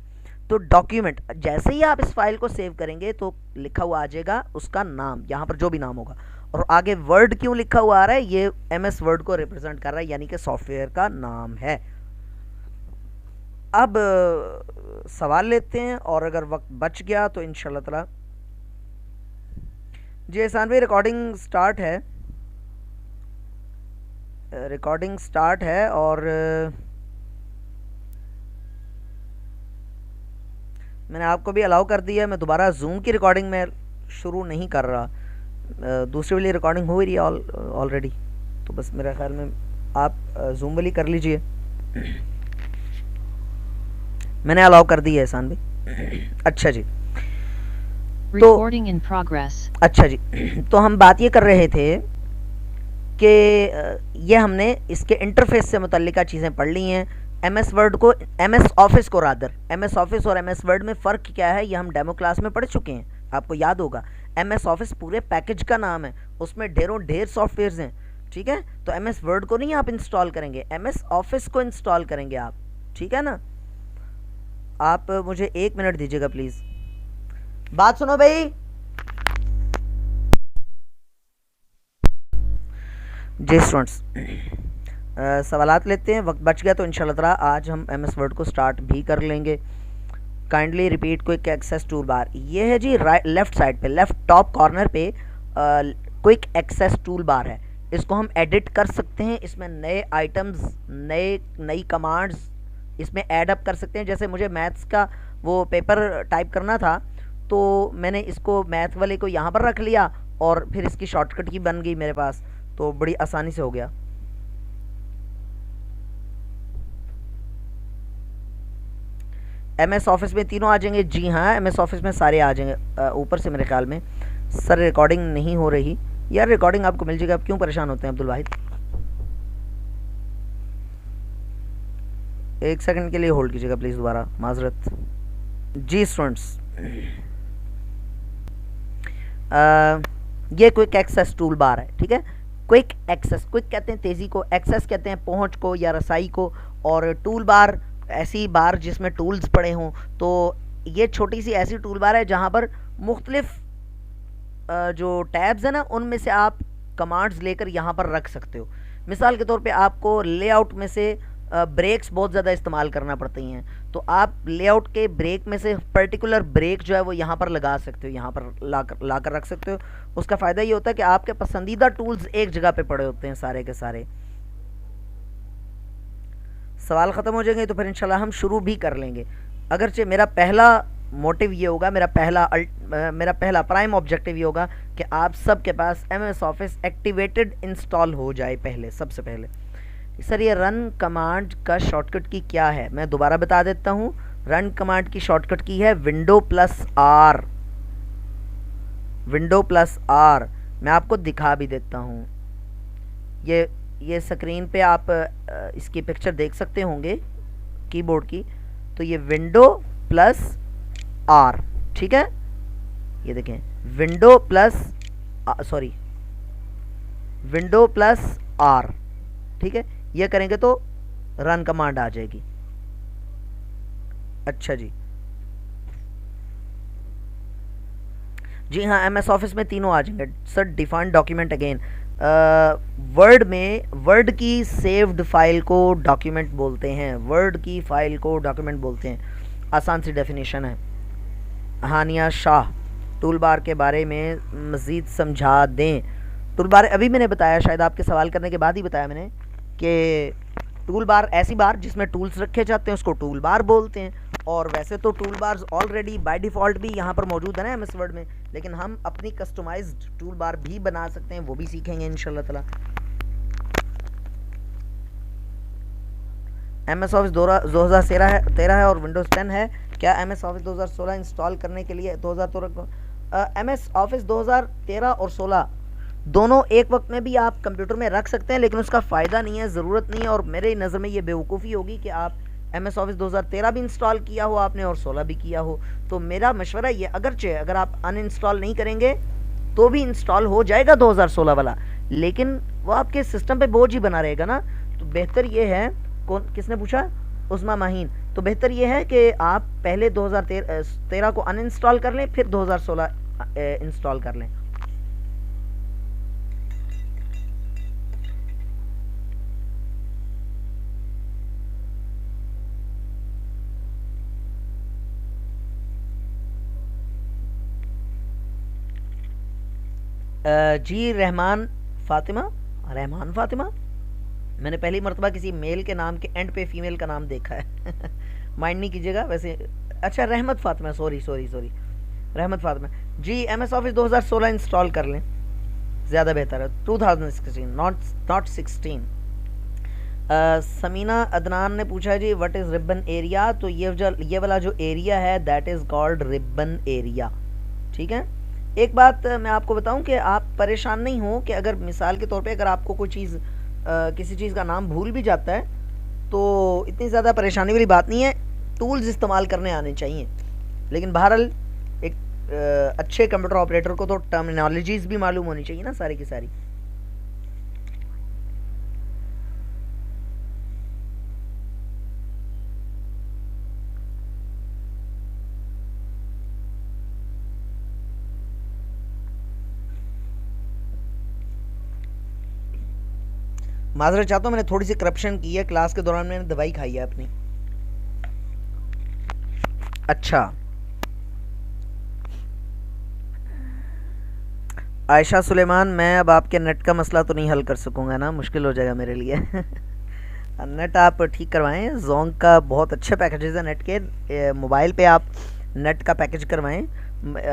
तो डॉक्यूमेंट, जैसे ही आप इस फाइल को सेव करेंगे तो लिखा हुआ आ जाएगा उसका नाम, यहाँ पर जो भी नाम होगा, और आगे वर्ड क्यों लिखा हुआ आ रहा है, ये MS वर्ड को रिप्रेजेंट कर रहा है, यानी कि सॉफ्टवेयर का नाम है। अब सवाल लेते हैं, और अगर वक्त बच गया तो इंशाल्लाह ताला। जी एहसान भाई, रिकॉर्डिंग स्टार्ट है, रिकॉर्डिंग स्टार्ट है, और मैंने आपको भी अलाउ कर दिया है। मैं दोबारा जूम की रिकॉर्डिंग में शुरू नहीं कर रहा, दूसरी वाली रिकॉर्डिंग हो ही रही है ऑलरेडी, तो बस मेरे ख्याल में आप जूम वाली कर लीजिए। मैंने अलाउ कर दी है एहसान भाई। अच्छा जी, Recording in progress. अच्छा जी, तो हम बात ये कर रहे थे कि ये हमने इसके इंटरफेस से मुतल्लिका चीज़ें पढ़ ली हैं। MS वर्ड को, MS ऑफिस को रादर, MS ऑफिस और MS वर्ड में फ़र्क क्या है ये हम डेमो क्लास में पढ़ चुके हैं, आपको याद होगा। MS ऑफिस पूरे पैकेज का नाम है, उसमें ढेर सॉफ्टवेयर्स हैं, ठीक है। तो MS वर्ड को नहीं आप इंस्टॉल करेंगे, MS ऑफिस को इंस्टॉल करेंगे आप, ठीक है ना। आप मुझे 1 मिनट दीजिएगा प्लीज़, बात सुनो भाई। जी स्टूडेंट्स, सवालात लेते हैं, वक्त बच गया तो इंशाल्लाह ताला आज हम MS वर्ड को स्टार्ट भी कर लेंगे। Kindly repeat quick access tool bar, ये है जी लेफ्ट साइड पे, लेफ्ट टॉप कॉर्नर पे क्विक एक्सेस टूल बार है। इसको हम एडिट कर सकते हैं, इसमें नए आइटम्स, नई कमांड्स इसमें ऐड अप कर सकते हैं। जैसे मुझे मैथ्स का वो पेपर टाइप करना था, तो मैंने इसको मैथ वाले को यहाँ पर रख लिया और फिर इसकी शॉर्टकट की बन गई मेरे पास, तो बड़ी आसानी से हो गया। MS ऑफिस में तीनों आ जाएंगे, जी हाँ MS ऑफिस में सारे आ जाएंगे। ऊपर से मेरे ख्याल में सर रिकॉर्डिंग नहीं हो रही, यार रिकॉर्डिंग आपको मिल जाएगा, आप क्यों परेशान होते हैं अब्दुल वाहिद। 1 सेकंड के लिए होल्ड कीजिएगा प्लीज़, दोबारा माजरत। जी स्टूडेंट्स, ये क्विक एक्सेस टूल बार है, ठीक है। क्विक एक्सेस, क्विक कहते हैं तेज़ी को, एक्सेस कहते हैं पहुंच को या रसाई को, और टूल बार ऐसी बार जिसमें टूल्स पड़े हों। तो ये छोटी सी ऐसी टूल बार है जहाँ पर मुख्तलिफ जो टैब्स हैं ना, उनमें से आप कमांड्स लेकर यहाँ पर रख सकते हो। मिसाल के तौर पे आपको लेआउट में से ब्रेक्स बहुत ज़्यादा इस्तेमाल करना पड़ती हैं, तो आप लेआउट के ब्रेक में से पर्टिकुलर ब्रेक जो है वो यहाँ पर लगा सकते हो, यहाँ पर ला कर रख सकते हो। उसका फ़ायदा ये होता है कि आपके पसंदीदा टूल्स एक जगह पे पड़े होते हैं सारे के सारे। सवाल ख़त्म हो जाएंगे तो फिर इंशाल्लाह हम शुरू भी कर लेंगे। अगरचे मेरा पहला मोटिव ये होगा, मेरा पहला प्राइम ऑब्जेक्टिव ये होगा कि आप सब के पास MS ऑफिस एक्टिवेटेड इंस्टॉल हो जाए पहले, सबसे पहले। सर ये रन कमांड का शॉर्टकट की क्या है, मैं दोबारा बता देता हूँ। रन कमांड की शॉर्टकट की है Window+R, Window+R। मैं आपको दिखा भी देता हूँ, ये स्क्रीन पे आप इसकी पिक्चर देख सकते होंगे कीबोर्ड की। तो ये Window+R, ठीक है, ये देखें Window+R, ठीक है। ये करेंगे तो रन कमांड आ जाएगी। अच्छा जी, जी हाँ, एम एस ऑफिस में तीनों आ जाएंगे sir. Define document again, word में वर्ड की सेव्ड फाइल को डॉक्यूमेंट बोलते हैं, वर्ड की फाइल को डॉक्यूमेंट बोलते हैं। आसान सी डेफिनेशन है। हानिया शाह, टूल बार के बारे में मज़ीद समझा दें। टूल बार अभी मैंने बताया, शायद आपके सवाल करने के बाद ही बताया मैंने, कि टूल बार ऐसी बार जिसमें टूल्स रखे जाते हैं उसको टूल बार बोलते हैं। और वैसे तो tool bars already by default भी यहाँ पर मौजूद है ना एम एस वर्ड में, लेकिन हम अपनी कस्टमाइज्ड टूल बार भी बना सकते हैं, वो भी सीखेंगे इंशाल्लाह ताला। एम एस ऑफिस 2013 है और विंडोज़ 10 है। क्या एम एस ऑफिस 2016 इंस्टॉल करने के लिए 2013 एम एस ऑफिस 2013 और 16 दोनों एक वक्त में भी आप कंप्यूटर में रख सकते हैं, लेकिन उसका फ़ायदा नहीं है, ज़रूरत नहीं है। और मेरे नज़र में ये बेवकूफ़ी होगी कि आप एम एस ऑफिस 2013 भी इंस्टॉल किया हो आपने और 16 भी किया हो। तो मेरा मशवरा ये, अगरचे अगर आप अनइंस्टॉल नहीं करेंगे तो भी इंस्टॉल हो जाएगा 2016 वाला, लेकिन वो आपके सिस्टम पे बोझ ही बना रहेगा ना। तो बेहतर ये है, कौन किसने पूछा, उस्मा माहीन, तो बेहतर ये है कि आप पहले 2013 को अनइंस्टॉल कर लें, फिर 2016 इंस्टॉल कर लें। जी रहमान फ़ातिमा, रहमान फ़ातिमा, मैंने पहली मरतबा किसी मेल के नाम के एंड पे फीमेल का नाम देखा है। माइंड नहीं कीजिएगा वैसे। अच्छा, रहमत फ़ातिमा, सॉरी रहमत फ़ातिमा जी। एम एस ऑफिस 2016 इंस्टॉल कर लें, ज़्यादा बेहतर है। 2016 नॉट 16। समीना अदनान ने पूछा जी व्हाट इज़ रिबन एरिया। तो ये वाला जो एरिया है that is called ribbon area, ठीक है। एक बात मैं आपको बताऊं कि आप परेशान नहीं हो कि अगर मिसाल के तौर पे अगर आपको कोई चीज़ किसी चीज़ का नाम भूल भी जाता है तो इतनी ज़्यादा परेशानी वाली बात नहीं है, टूल्स इस्तेमाल करने आने चाहिए। लेकिन बहरहाल एक अच्छे कंप्यूटर ऑपरेटर को तो टर्मिनोलॉजीज़ भी मालूम होनी चाहिए ना, सारी की सारी। माजरत चाहता हूँ, मैंने थोड़ी सी करप्शन की है क्लास के दौरान, मैंने दवाई खाई है अपनी। अच्छा, आयशा सुलेमान, मैं अब आपके नेट का मसला तो नहीं हल कर सकूँगा ना, मुश्किल हो जाएगा मेरे लिए। नेट आप ठीक करवाएं, जोंग का बहुत अच्छे पैकेजेस है नेट के, मोबाइल पे आप नेट का पैकेज करवाएं।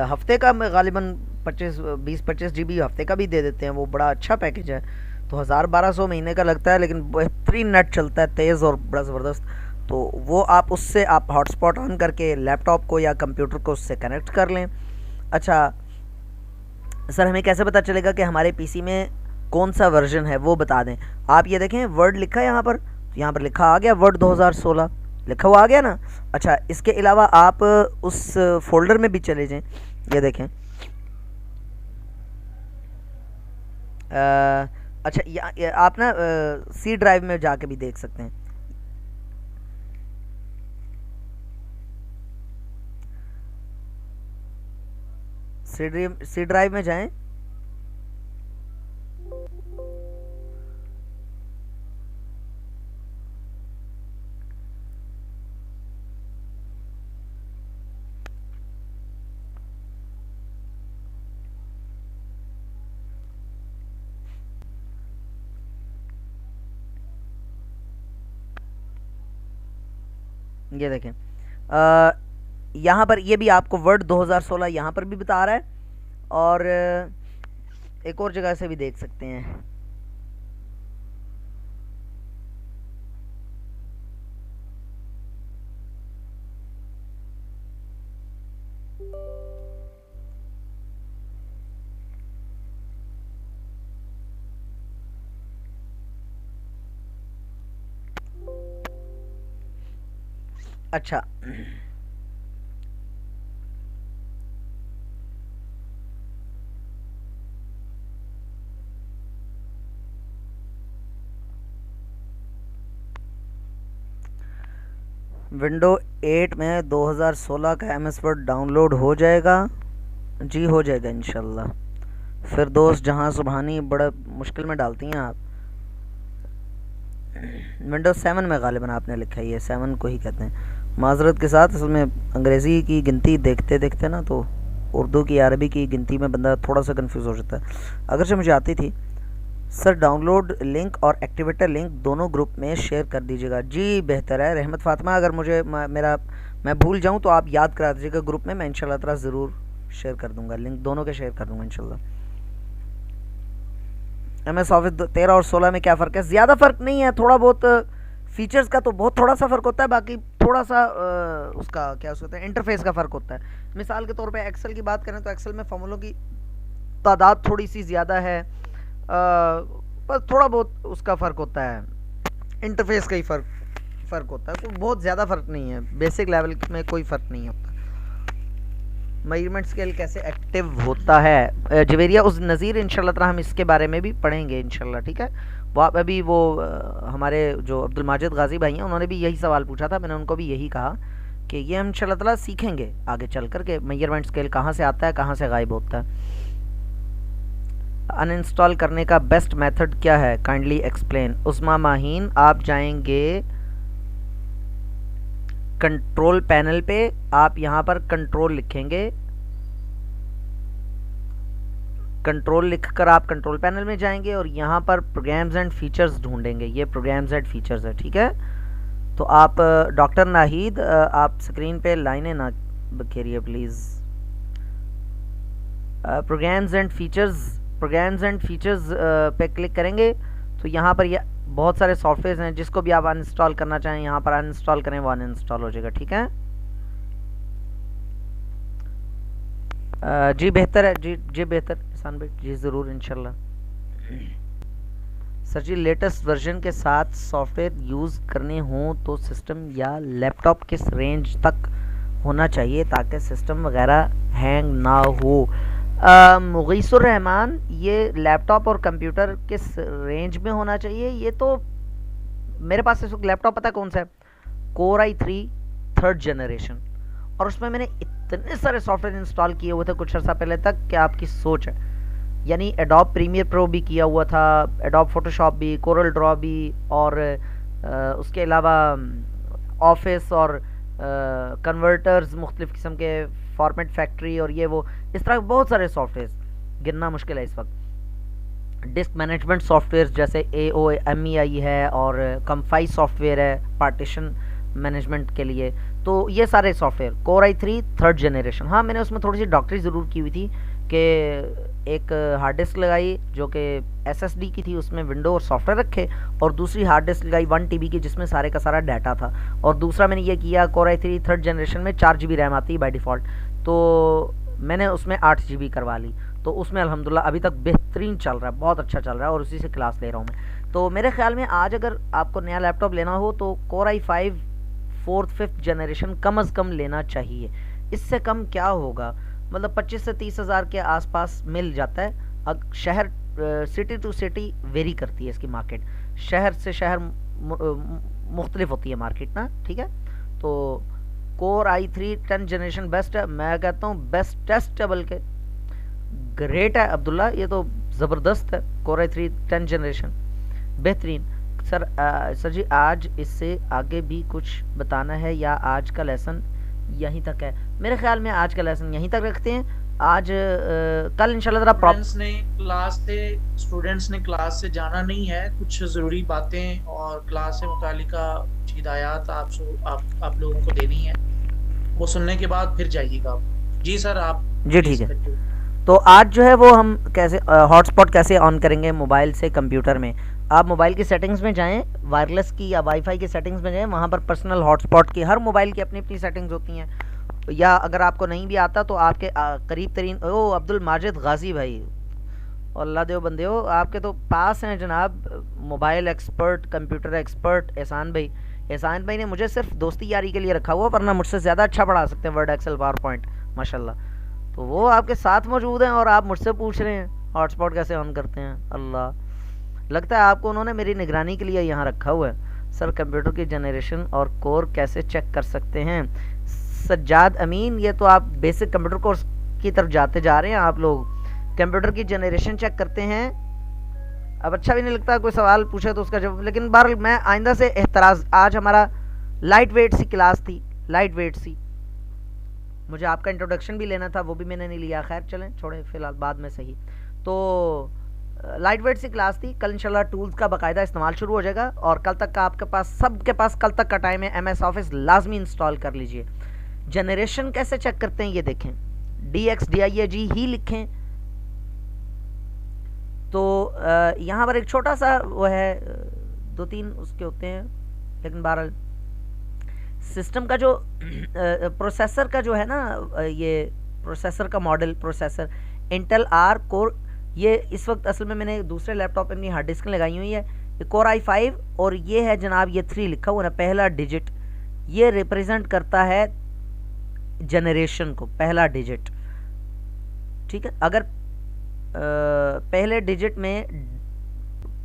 हफ्ते का गालिबन 20-25 GB हफ्ते का भी दे देते हैं, वो बड़ा अच्छा पैकेज है। तो 1000-1200 महीने का लगता है, लेकिन बेहतरीन नेट चलता है, तेज़ और बड़ा ज़बरदस्त। तो वो आप उससे आप हॉटस्पॉट ऑन करके लैपटॉप को या कंप्यूटर को उससे कनेक्ट कर लें। अच्छा सर, हमें कैसे पता चलेगा कि हमारे पीसी में कौन सा वर्जन है, वो बता दें। आप ये देखें वर्ड लिखा है यहाँ पर, तो यहाँ पर लिखा आ गया वर्ड 2016 लिखा हुआ आ गया ना। अच्छा, इसके अलावा आप उस फोल्डर में भी चले जाएं, ये देखें। अच्छा, आप ना सी ड्राइव में जाके भी देख सकते हैं। सी ड्राइव में जाएं, ये देखें। यहाँ पर ये भी आपको वर्ड 2016 यहाँ पर भी बता रहा है, और एक और जगह से भी देख सकते हैं। अच्छा, विंडो 8 में 2016 का एम एस वर्ड डाउनलोड हो जाएगा। जी हो जाएगा इंशाल्लाह। फिर दोस्त जहाँ सुबहानी बड़ा मुश्किल में डालती हैं आप। विंडोज 7 में गालिबन आपने लिखा है, ये 7 को ही कहते हैं। माजरत के साथ असल में अंग्रेज़ी की गिनती देखते देखते ना तो उर्दू की अरबी की गिनती में बंदा थोड़ा सा कंफ्यूज हो जाता है, अगरचे मुझे आती थी। सर डाउनलोड लिंक और एक्टिवेटर लिंक दोनों ग्रुप में शेयर कर दीजिएगा। जी बेहतर है रहमत फ़ातिमा, अगर मुझे मैं भूल जाऊं तो आप याद करा दीजिएगा ग्रुप में, मैं इंशाल्लाह ताला ज़रूर शेयर कर दूंगा, लिंक दोनों के शेयर कर दूंगा इंशाल्लाह। MS ऑफिस 13 और 16 में क्या फ़र्क है? ज़्यादा फ़र्क नहीं है, थोड़ा बहुत फीचर्स का तो बहुत थोड़ा सा फ़र्क होता है, बाकी थोड़ा सा उसका क्या उसको कहते हैं इंटरफेस का फ़र्क होता है। मिसाल के तौर पे एक्सेल की बात करें तो एक्सेल में फॉर्मूलों की तादाद थोड़ी सी ज़्यादा है, बस थोड़ा बहुत उसका फ़र्क होता है, इंटरफेस का ही फ़र्क होता है, तो बहुत ज़्यादा फ़र्क नहीं है, बेसिक लेवल में कोई फ़र्क नहीं होता। मेजरमेंट स्केल कैसे एक्टिव होता है जवेरिया उस नज़ीर, इंशाल्लाह ताला हम इसके बारे में भी पढ़ेंगे इंशाल्लाह, ठीक है। वो अभी वो हमारे जो अब्दुल माजिद गाजी भाई हैं उन्होंने भी यही सवाल पूछा था, मैंने उनको भी यही कहा कि ये हम इंशाल्लाह ताला सीखेंगे आगे चल कर के मेजरमेंट स्केल कहाँ से आता है, कहाँ से गायब होता है। अनइंस्टॉल करने का बेस्ट मेथड क्या है, काइंडली एक्सप्लेन। उस्मा माहीन, आप जाएंगे कंट्रोल पैनल पे, आप यहाँ पर कंट्रोल लिखेंगे, कंट्रोल लिखकर आप कंट्रोल पैनल में जाएंगे और यहाँ पर प्रोग्राम्स एंड फीचर्स ढूंढेंगे, ये प्रोग्राम्स एंड फीचर्स है, ठीक है। तो आप डॉक्टर नाहिद आप स्क्रीन पे लाइनें ना बखेरिए प्लीज़। प्रोग्राम्स एंड फीचर्स पे क्लिक करेंगे तो यहाँ पर ये बहुत सारे सॉफ्टवेयर हैं, जिसको भी आप अनइंस्टॉल करना चाहें यहाँ पर अनइंस्टॉल करें, वो अनइंस्टॉल हो जाएगा, ठीक है। जी बेहतर है, जी बेहतर एहसान भाई, जी ज़रूर इंशाल्लाह। सर जी लेटेस्ट वर्जन के साथ सॉफ्टवेयर यूज़ करने हों तो सिस्टम या लैपटॉप किस रेंज तक होना चाहिए ताकि सिस्टम वगैरह हैंग ना हो? मुगीसुर रहमान, ये लैपटॉप और कंप्यूटर किस रेंज में होना चाहिए, ये तो मेरे पास इस वक्त लैपटॉप पता कौन सा है, Core i3 3rd जनरेशन, और उसमें मैंने इतने सारे सॉफ्टवेयर इंस्टॉल किए हुए थे कुछ अर्सा पहले तक कि आपकी सोच है, यानी एडोब प्रीमियर प्रो भी किया हुआ था, एडोब फोटोशॉप भी, कोरल ड्रॉ भी, और उसके अलावा ऑफिस और कन्वर्टर्स मुख्तलिफ़ किस्म के, फॉर्मेट फैक्ट्री और ये वो, इस तरह बहुत सारे सॉफ्टवेयर गिनना मुश्किल है इस वक्त। डिस्क मैनेजमेंट सॉफ्टवेयर जैसे AOMEI है और कम्फाई सॉफ्टवेयर है पार्टीशन मैनेजमेंट के लिए, तो ये सारे software Core i3 3rd generation. हाँ मैंने उसमें थोड़ी सी डॉक्टरी ज़रूर की हुई थी कि एक हार्ड डिस्क लगाई जो कि SSD की थी, उसमें विंडो और सॉफ्टवेयर रखे, और दूसरी हार्ड डिस्क लगाई 1 TB की जिसमें सारे का सारा डाटा था, और दूसरा मैंने ये किया Core i3 3rd जनरेशन में 4 GB रैम आती है बाय डिफ़ॉल्ट, तो मैंने उसमें 8 GB करवा ली, तो उसमें अल्हम्दुलिल्लाह अभी तक बेहतरीन चल रहा है, बहुत अच्छा चल रहा है, और उसी से क्लास ले रहा हूँ मैं। तो मेरे ख्याल में आज अगर आपको नया लैपटॉप लेना हो तो Core i5 4th 5th generation कम अज़ कम लेना चाहिए, इससे कम क्या होगा, मतलब 25 से 30 हज़ार के आसपास मिल जाता है। अब शहर सिटी टू सिटी वेरी करती है इसकी मार्केट, शहर से शहर मुख्तलिफ होती है मार्केट ना, ठीक है। तो Core i3 10th generation best है, मैं कहता हूँ बेस्टेस्ट है, बल्कि ग्रेट है अब्दुल्ला, ये तो ज़बरदस्त है Core i3 10th जनरेशन, बेहतरीन। सर जी आज इससे आगे भी कुछ बताना है या आज का लेसन यहीं तक है? मेरे ख्याल में आज का लेसन यहीं तक रखते हैं, आज कल इंशाल्लाह जरा स्टूडेंट्स ने क्लास से जाना नहीं है, कुछ ज़रूरी बातें और क्लास से मुतालिका हिदायत आप लोगों को देनी है, वो सुनने के बाद फिर जाइएगा आप। जी सर आप जी ठीक है। तो आज जो है वो हम कैसे हॉटस्पॉट कैसे ऑन करेंगे मोबाइल से कंप्यूटर में। आप मोबाइल की सेटिंग्स में जाएं, वायरलेस की या वाईफाई की सेटिंग्स में जाएं, वहाँ पर पर्सनल हॉटस्पॉट की हर मोबाइल की अपनी अपनी सेटिंग्स होती हैं, या अगर आपको नहीं भी आता तो आपके करीब तरीन अब्दुल माजिद गाजी भाई, अल्लाह देव बंदे हो, आपके तो पास हैं जनाब मोबाइल एक्सपर्ट, कंप्यूटर एक्सपर्ट एहसान भाई। एहसान भाई ने मुझे सिर्फ दोस्ती यारी के लिए रखा हुआ, वरना मुझसे ज़्यादा अच्छा पढ़ा सकते हैं वर्ड, एक्सेल, पावर पॉइंट माशाल्लाह। तो वो आपके साथ मौजूद हैं और आप मुझसे पूछ रहे हैं हॉटस्पॉट कैसे ऑन करते हैं। अल्लाह, लगता है आपको उन्होंने मेरी निगरानी के लिए यहाँ रखा हुआ है। सर कंप्यूटर की जनरेशन और कोर कैसे चेक कर सकते हैं? सज्जाद अमीन, ये तो आप बेसिक कंप्यूटर कोर्स की तरफ जाते जा रहे हैं आप लोग। कंप्यूटर की जनरेशन चेक करते हैं। अब अच्छा भी नहीं लगता कोई सवाल पूछे तो उसका जवाब, लेकिन बहरहाल मैं आइंदा से एहतराज, आज हमारा लाइट वेट सी क्लास थी, लाइट वेट सी। मुझे आपका इंट्रोडक्शन भी लेना था, वो भी मैंने नहीं लिया। खैर चलें, छोड़ें फिलहाल, बाद में सही। तो लाइट वेट सी क्लास थी। कल इंशाल्लाह टूल्स का बाकायदा इस्तेमाल शुरू हो जाएगा और कल तक का आपके पास, सबके पास कल तक का टाइम है। MS ऑफिस लाजमी इंस्टॉल कर लीजिए। जनरेशन कैसे चेक करते हैं ये देखें, DXDIAG ही लिखें। तो यहाँ पर एक छोटा सा वो है, 2-3 उसके होते हैं, लेकिन बहरहाल सिस्टम का जो प्रोसेसर का जो है ना, ये प्रोसेसर का model, processor Intel R core, ये इस वक्त असल में मैंने दूसरे लैपटॉप पे अपनी हार्ड डिस्क लगाई हुई है। ये कोर i5 और ये है जनाब, ये 3 लिखा हुआ ना, पहला डिजिट, ये रिप्रेजेंट करता है जनरेशन को, पहला डिजिट। ठीक है, अगर पहले डिजिट में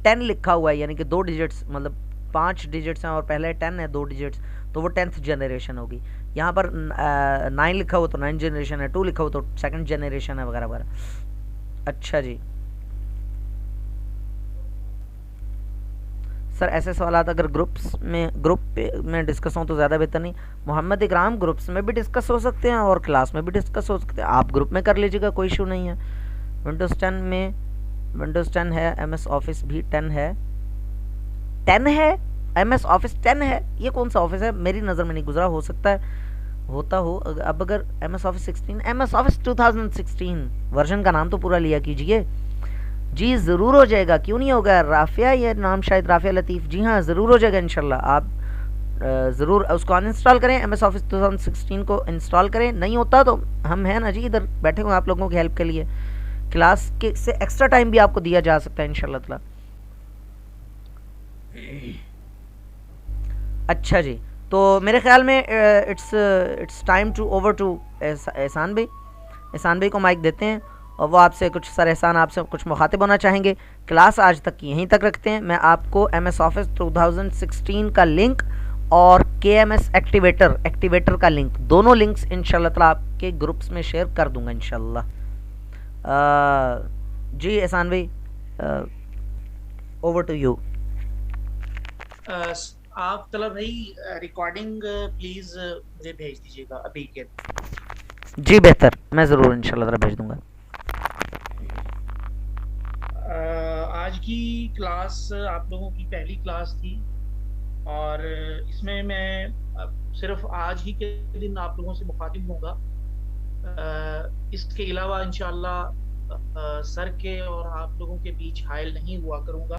10 लिखा हुआ है, यानी कि 2 डिजिट्स, मतलब 5 डिजिट्स हैं और पहले 10 है, 2 डिजिट्स, तो वो 10th जनरेशन होगी। यहाँ पर 9 लिखा हुआ तो 9th जनरेशन है, 2 लिखा हुआ तो 2nd जनरेशन है, वगैरह वगैरह। अच्छा जी सर, ऐसे सवाल अगर ग्रुप में डिस्कस हो तो ज़्यादा बेहतर नहीं। मोहम्मद इकराम, ग्रुप्स में भी डिस्कस हो सकते हैं और क्लास में भी डिस्कस हो सकते हैं, आप ग्रुप में कर लीजिएगा, कोई इशू नहीं है। विंडोज़ 10 में विंडोज़ 10 है, MS ऑफिस भी 10 है, 10 है, MS ऑफिस 10 है। ये कौन सा ऑफिस है, मेरी नज़र में नहीं गुजरा, हो सकता है होता हो। अब अगर MS office 16, MS office 2016 version का नाम तो पूरा लिया कीजिए जी। ज़रूर हो जाएगा, क्यों नहीं होगा। राफिया, ये नाम शायद राफिया लतीफ़, जी हाँ ज़रूर हो जाएगा इंशाल्लाह। आप ज़रूर उसको अनइंस्टॉल करें, MS ऑफिस 2016 को इंस्टॉल करें। नहीं होता तो हम हैं ना जी, इधर बैठे हुए आप लोगों की हेल्प के लिए। क्लास के से एक्स्ट्रा टाइम भी आपको दिया जा सकता है इंशाल्लाह ताला। अच्छा जी, तो मेरे ख्याल में it's time to over to Ehsan भाई। एहसान भाई को माइक देते हैं और वो आपसे कुछ, सर एहसान आपसे कुछ मुखातिब होना चाहेंगे। क्लास आज तक की यहीं तक रखते हैं। मैं आपको MS ऑफिस 2016 का लिंक और KMS एक्टिवेटर का लिंक, दोनों लिंक्स इंशाल्लाह ताला आपके ग्रुप्स में शेयर कर दूंगा इंशाल्लाह। जी एहसान भाई, ओवर टू यू। आप तलब भाई रिकॉर्डिंग प्लीज मुझे भेज दीजिएगा अभी के। जी बेहतर, मैं ज़रूर इंशाल्लाह ताला भेज दूंगा। आज की क्लास आप लोगों की पहली क्लास थी और इसमें मैं सिर्फ आज ही के दिन आप लोगों से मुखातिब होऊंगा। इसके अलावा इंशाल्लाह सर के और आप लोगों के बीच हायल नहीं हुआ करूंगा।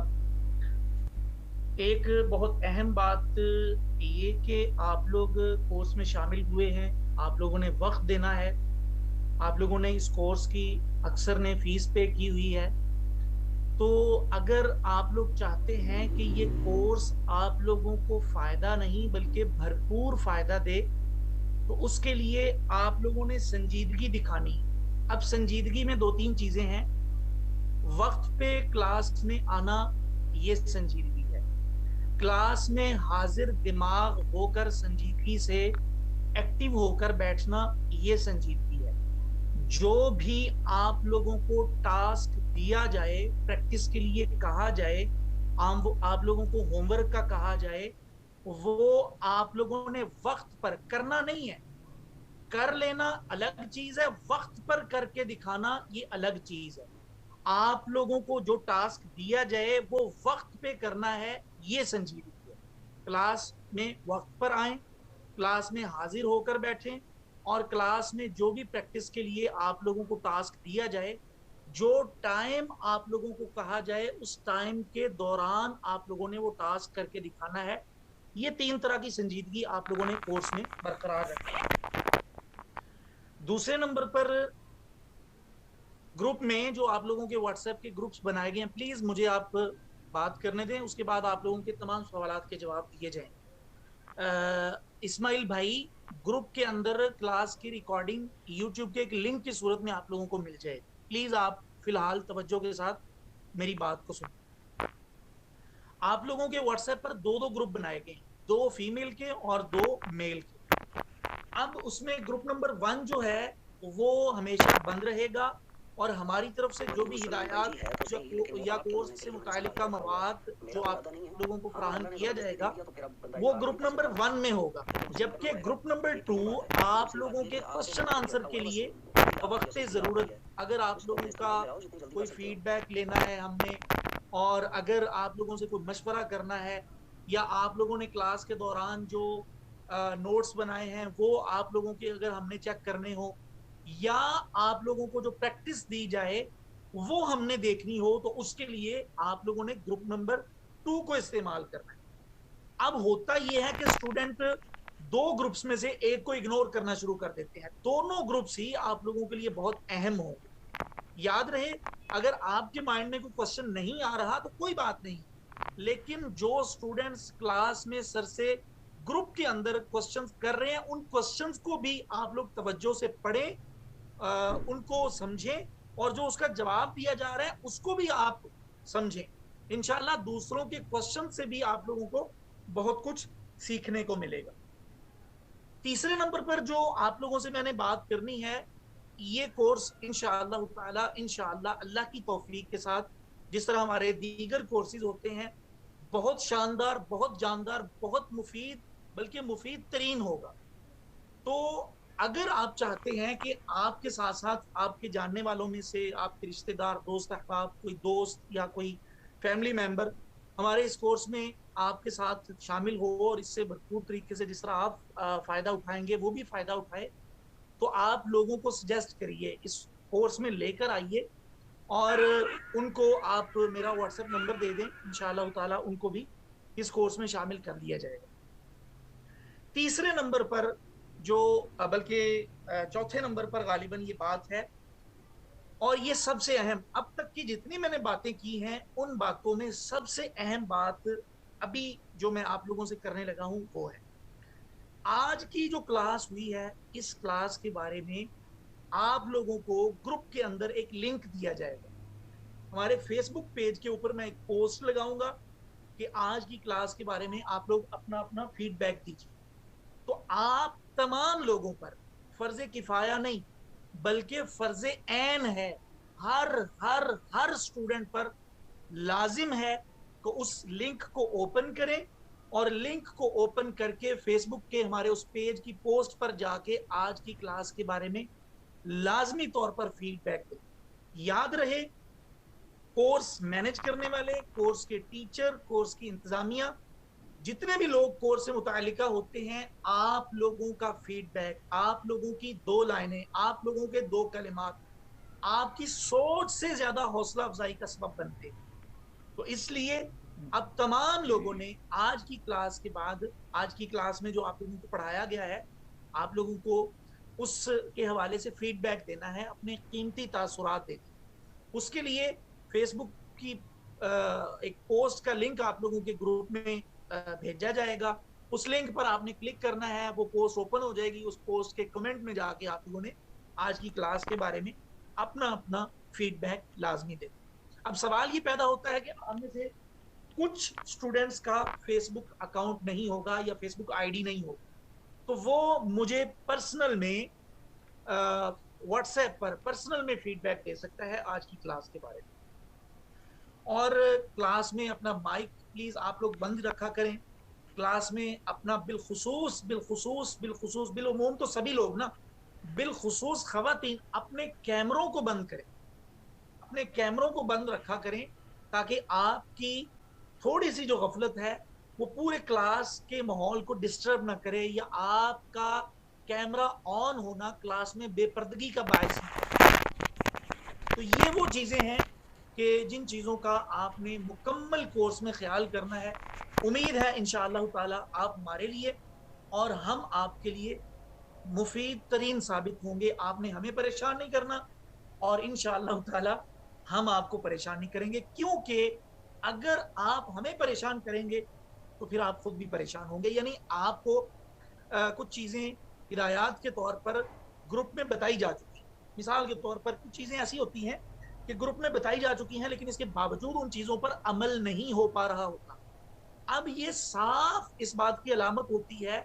एक बहुत अहम बात ये कि आप लोग कोर्स में शामिल हुए हैं, आप लोगों ने वक्त देना है, आप लोगों ने इस कोर्स की अक्सर ने फीस पे की हुई है। तो अगर आप लोग चाहते हैं कि ये कोर्स आप लोगों को फ़ायदा नहीं बल्कि भरपूर फ़ायदा दे, तो उसके लिए आप लोगों ने संजीदगी दिखानी। अब संजीदगी में 2-3 चीज़ें हैं। वक्त पे क्लास में आना, ये संजीदगी है। क्लास में हाजिर दिमाग होकर संजीदगी से एक्टिव होकर बैठना, ये संजीदगी है। जो भी आप लोगों को टास्क दिया जाए, प्रैक्टिस के लिए कहा जाए, आप लोगों को होमवर्क का कहा जाए, वो आप लोगों ने वक्त पर करना नहीं है। कर लेना अलग चीज है, वक्त पर करके दिखाना ये अलग चीज है। आप लोगों को जो टास्क दिया जाए वो वक्त पे करना है, ये संजीदगी है। क्लास में वक्त पर आए, क्लास में हाजिर होकर बैठें और क्लास में जो भी प्रैक्टिस के लिए आप लोगों को टास्क दिया जाए, जो टाइम आप लोगों को कहा जाए उस टाइम के दौरान आप लोगों ने वो टास्क करके दिखाना है। ये 3 तरह की संजीदगी आप लोगों ने कोर्स में बरकरार रखनी है। दूसरे नंबर पर ग्रुप में जो आप लोगों के व्हाट्सएप के ग्रुप्स बनाए गए हैं, प्लीज मुझे आप बात करने दें, उसके बाद आप लोगों के तमाम सवालात के जवाब दिए जाएं। इस्माइल भाई, ग्रुप के अंदर क्लास की रिकॉर्डिंग यूट्यूब के एक लिंक की सूरत में आप लोगों को मिल जाए। प्लीज आप फिलहाल तवज्जो के साथ मेरी बात को सुनें। आप लोगों के व्हाट्सएप पर 2 ग्रुप बनाए गए, 2 फीमेल के और 2 मेल के। अब उसमें ग्रुप नंबर 1 जो है वो हमेशा बंद रहेगा और हमारी तरफ से जो भी हिदायत या कोर्स से मुतालिका मवाद जो आप लोगों को फराहम किया जाएगा वो ग्रुप नंबर 1 में होगा, जबकि ग्रुप नंबर 2 आप लोगों के क्वेश्चन आंसर के लिए वक्त ज़रूरत, अगर आप लोगों का कोई फीडबैक लेना है हमने, और अगर आप लोगों से कोई मशवरा करना है, या आप लोगों ने क्लास के दौरान जो नोट्स बनाए हैं वो आप लोगों के अगर हमने चेक करने हो, या आप लोगों को जो प्रैक्टिस दी जाए वो हमने देखनी हो, तो उसके लिए आप लोगों ने ग्रुप नंबर 2 को इस्तेमाल करना है। अब होता यह है कि स्टूडेंट दो ग्रुप्स में से एक को इग्नोर करना शुरू कर देते हैं, दोनों ग्रुप्स ही आप लोगों के लिए बहुत अहम होंगे। याद रहे, अगर आपके माइंड में कोई क्वेश्चन नहीं आ रहा तो कोई बात नहीं, लेकिन जो स्टूडेंट्स क्लास में सर से ग्रुप के अंदर क्वेश्चंस कर रहे हैं उन क्वेश्चंस को भी आप लोग तवज्जो से पढ़ें, उनको समझें, और जो उसका जवाब दिया जा रहा है उसको भी आप समझें। इंशाल्लाह दूसरों के क्वेश्चन से भी आप लोगों को बहुत कुछ सीखने को मिलेगा। तीसरे नंबर पर जो आप लोगों से मैंने बात करनी है, ये कोर्स इंशाअल्लाह अल्लाह की तौफीक के साथ जिस तरह हमारे दीगर कोर्सेज होते हैं, बहुत शानदार, बहुत जानदार, बहुत मुफीद, बल्कि मुफीद तरीन होगा। तो अगर आप चाहते हैं कि आपके साथ साथ आपके जानने वालों में से आपके रिश्तेदार, दोस्त अहबाब, कोई दोस्त या कोई फैमिली मेंबर हमारे इस कोर्स में आपके साथ शामिल हो और इससे भरपूर तरीके से जिस तरह आप फ़ायदा उठाएंगे वो भी फ़ायदा उठाए, तो आप लोगों को सजेस्ट करिए, इस कोर्स में लेकर आइए और उनको आप मेरा व्हाट्सएप नंबर दे दें, इंशाअल्लाह ताला उनको भी इस कोर्स में शामिल कर लिया जाएगा। तीसरे नंबर पर जो बल्कि चौथे नंबर पर गालिबन ये बात है, और ये सबसे अहम, अब तक की जितनी मैंने बातें की हैं उन बातों में सबसे अहम बात अभी जो मैं आप लोगों से करने लगा हूं वो है, आज की जो क्लास हुई है इस क्लास के बारे में आप लोगों को ग्रुप के अंदर एक लिंक दिया जाएगा। हमारे फेसबुक पेज के ऊपर मैं एक पोस्ट लगाऊंगा कि आज की क्लास के बारे में आप लोग अपना अपना फीडबैक दीजिए। तो आप तमाम लोगों पर फर्ज किफाया नहीं बल्कि फर्ज ऐन है, हर हर हर स्टूडेंट पर लाजिम है कि उस लिंक को ओपन करें और लिंक को ओपन करके फेसबुक के हमारे उस पेज की पोस्ट पर जाके आज की क्लास के बारे में लाजमी तौर पर फीडबैक दें। याद रहे, कोर्स मैनेज करने वाले, कोर्स के टीचर, कोर्स की इंतजामिया, जितने भी लोग कोर्स से मुतालिका होते हैं, आप लोगों का फीडबैक, आप लोगों की 2 लाइनें, आप लोगों के 2 कलिमात आपकी सोच से ज्यादा हौसला अफजाई का सबब बनते हैं। तो इसलिए अब तमाम लोगों ने आज की क्लास के बाद, आज की क्लास में जो आप लोगों को पढ़ाया गया है, आप लोगों को उसके हवाले से फीडबैक देना है, अपने कीमती तासुरात देने। उसके लिए फेसबुक की एक पोस्ट का लिंक आप लोगों के ग्रुप में भेजा जाएगा, उस लिंक पर आपने क्लिक करना है, वो पोस्ट ओपन हो जाएगी, उस पोस्ट के कमेंट में जाके आप लोगों ने आज की क्लास के बारे में अपना अपना फीडबैक लाजमी देना। अब सवाल ये पैदा होता है कि आप में से कुछ स्टूडेंट्स का फेसबुक अकाउंट नहीं होगा या फेसबुक आईडी नहीं होगा, तो वो मुझे पर्सनल में व्हाट्सएप पर पर्सनल में फीडबैक दे सकता है आज की क्लास के बारे में। और क्लास में अपना माइक प्लीज आप लोग बंद रखा करें, क्लास में अपना बिलखुसूस तो सभी लोग ना, बिलखुसूस खवातीन अपने कैमरों को बंद करें, अपने कैमरों को बंद रखा करें, ताकि आपकी थोड़ी सी जो गफलत है वो पूरे क्लास के माहौल को डिस्टर्ब ना करे, या आपका कैमरा ऑन होना क्लास में बेपर्दगी का बायस है। तो ये वो चीजें हैं कि जिन चीज़ों का आपने मुकम्मल कोर्स में ख्याल करना है। उम्मीद है इंशाअल्लाह ताला आप हमारे लिए और हम आपके लिए मुफीद तरीन साबित होंगे। आपने हमें परेशान नहीं करना और इंशाअल्लाह ताला हम आपको परेशान नहीं करेंगे, क्योंकि अगर आप हमें परेशान करेंगे तो फिर आप खुद भी परेशान होंगे। यानी आपको कुछ चीज़ें हिदायत के तौर पर ग्रुप में बताई जा चुकी हैं। मिसाल के तौर पर कुछ चीज़ें ऐसी होती हैं कि ग्रुप में बताई जा चुकी हैं, लेकिन इसके बावजूद उन चीज़ों पर अमल नहीं हो पा रहा होता। अब ये साफ इस बात की अलामत होती है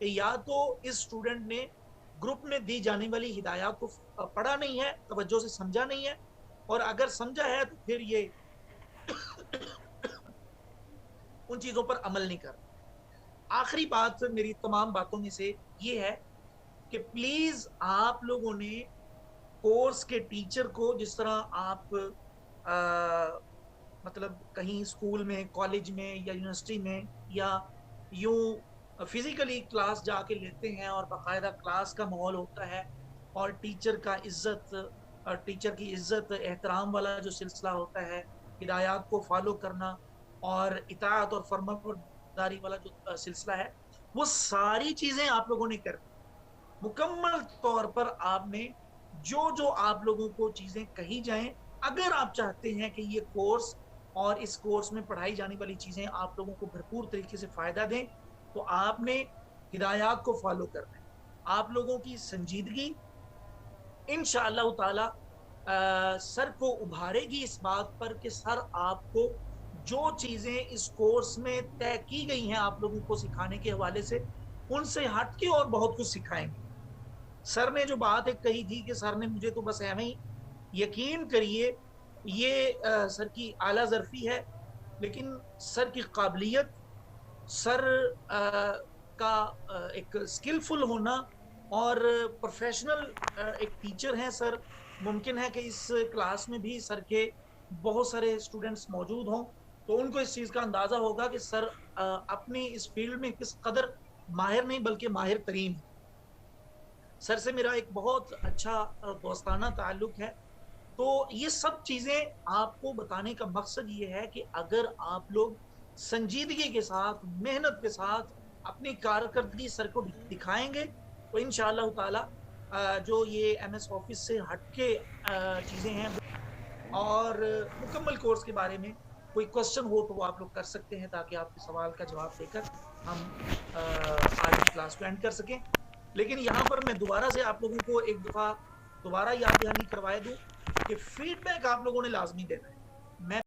कि या तो इस स्टूडेंट ने ग्रुप में दी जाने वाली हिदायत को पढ़ा नहीं है, तवज्जो से समझा नहीं है, और अगर समझा है तो फिर ये उन चीजों पर अमल नहीं कर। आखिरी बात मेरी तमाम बातों में से ये है कि प्लीज आप लोगों ने कोर्स के टीचर को, जिस तरह आप मतलब कहीं स्कूल में, कॉलेज में या यूनिवर्सिटी में या यूं फिजिकली क्लास जाके लेते हैं और बाकायदा क्लास का माहौल होता है और टीचर की इज्जत एहतराम वाला जो सिलसिला होता है, हिदायत को फॉलो करना और इताअत और फरमाबरदारी वाला जो सिलसिला है, वो सारी चीजें आप लोगों ने कर मुकम्मल तौर पर आपने जो आप लोगों को चीजें कही जाएं, अगर आप चाहते हैं कि ये कोर्स और इस कोर्स में पढ़ाई जाने वाली चीजें आप लोगों को भरपूर तरीके से फायदा दें, तो आपने हिदायत को फॉलो करना है। आप लोगों की संजीदगी इंशाअल्लाह ताला सर को उभारेगी इस बात पर कि सर आपको जो चीजें इस कोर्स में तय की गई हैं आप लोगों को सिखाने के हवाले से, उनसे हट के और बहुत कुछ सिखाएंगे। सर ने जो बात एक कही थी कि सर ने मुझे तो बस ऐਵੇਂ ही, यकीन करिए ये सर की आला ज़र्फी है, लेकिन सर की काबिलियत, सर का एक स्किलफुल होना और प्रोफेशनल एक टीचर हैं सर। मुमकिन है कि इस क्लास में भी सर के बहुत सारे स्टूडेंट्स मौजूद हों, तो उनको इस चीज़ का अंदाज़ा होगा कि सर अपनी इस फील्ड में किस कदर माहिर नहीं बल्कि माहिर तरीन है। सर से मेरा एक बहुत अच्छा दोस्ताना ताल्लुक है। तो ये सब चीजें आपको बताने का मकसद ये है कि अगर आप लोग संजीदगी के साथ, मेहनत के साथ अपनी कारकर्दगी सर को दिखाएंगे, तो इंशाअल्लाह ताला जो ये MS ऑफिस से हटके चीजें हैं और मुकम्मल कोर्स के बारे में कोई क्वेश्चन हो तो वो आप लोग कर सकते हैं, ताकि आपके सवाल का जवाब देकर हम आज की क्लास को एंड कर सकें। लेकिन यहाँ पर मैं दोबारा से आप लोगों को एक दफा दोबारा याद दहानी करवाए दूं कि फीडबैक आप लोगों ने लाजमी देना है। मैं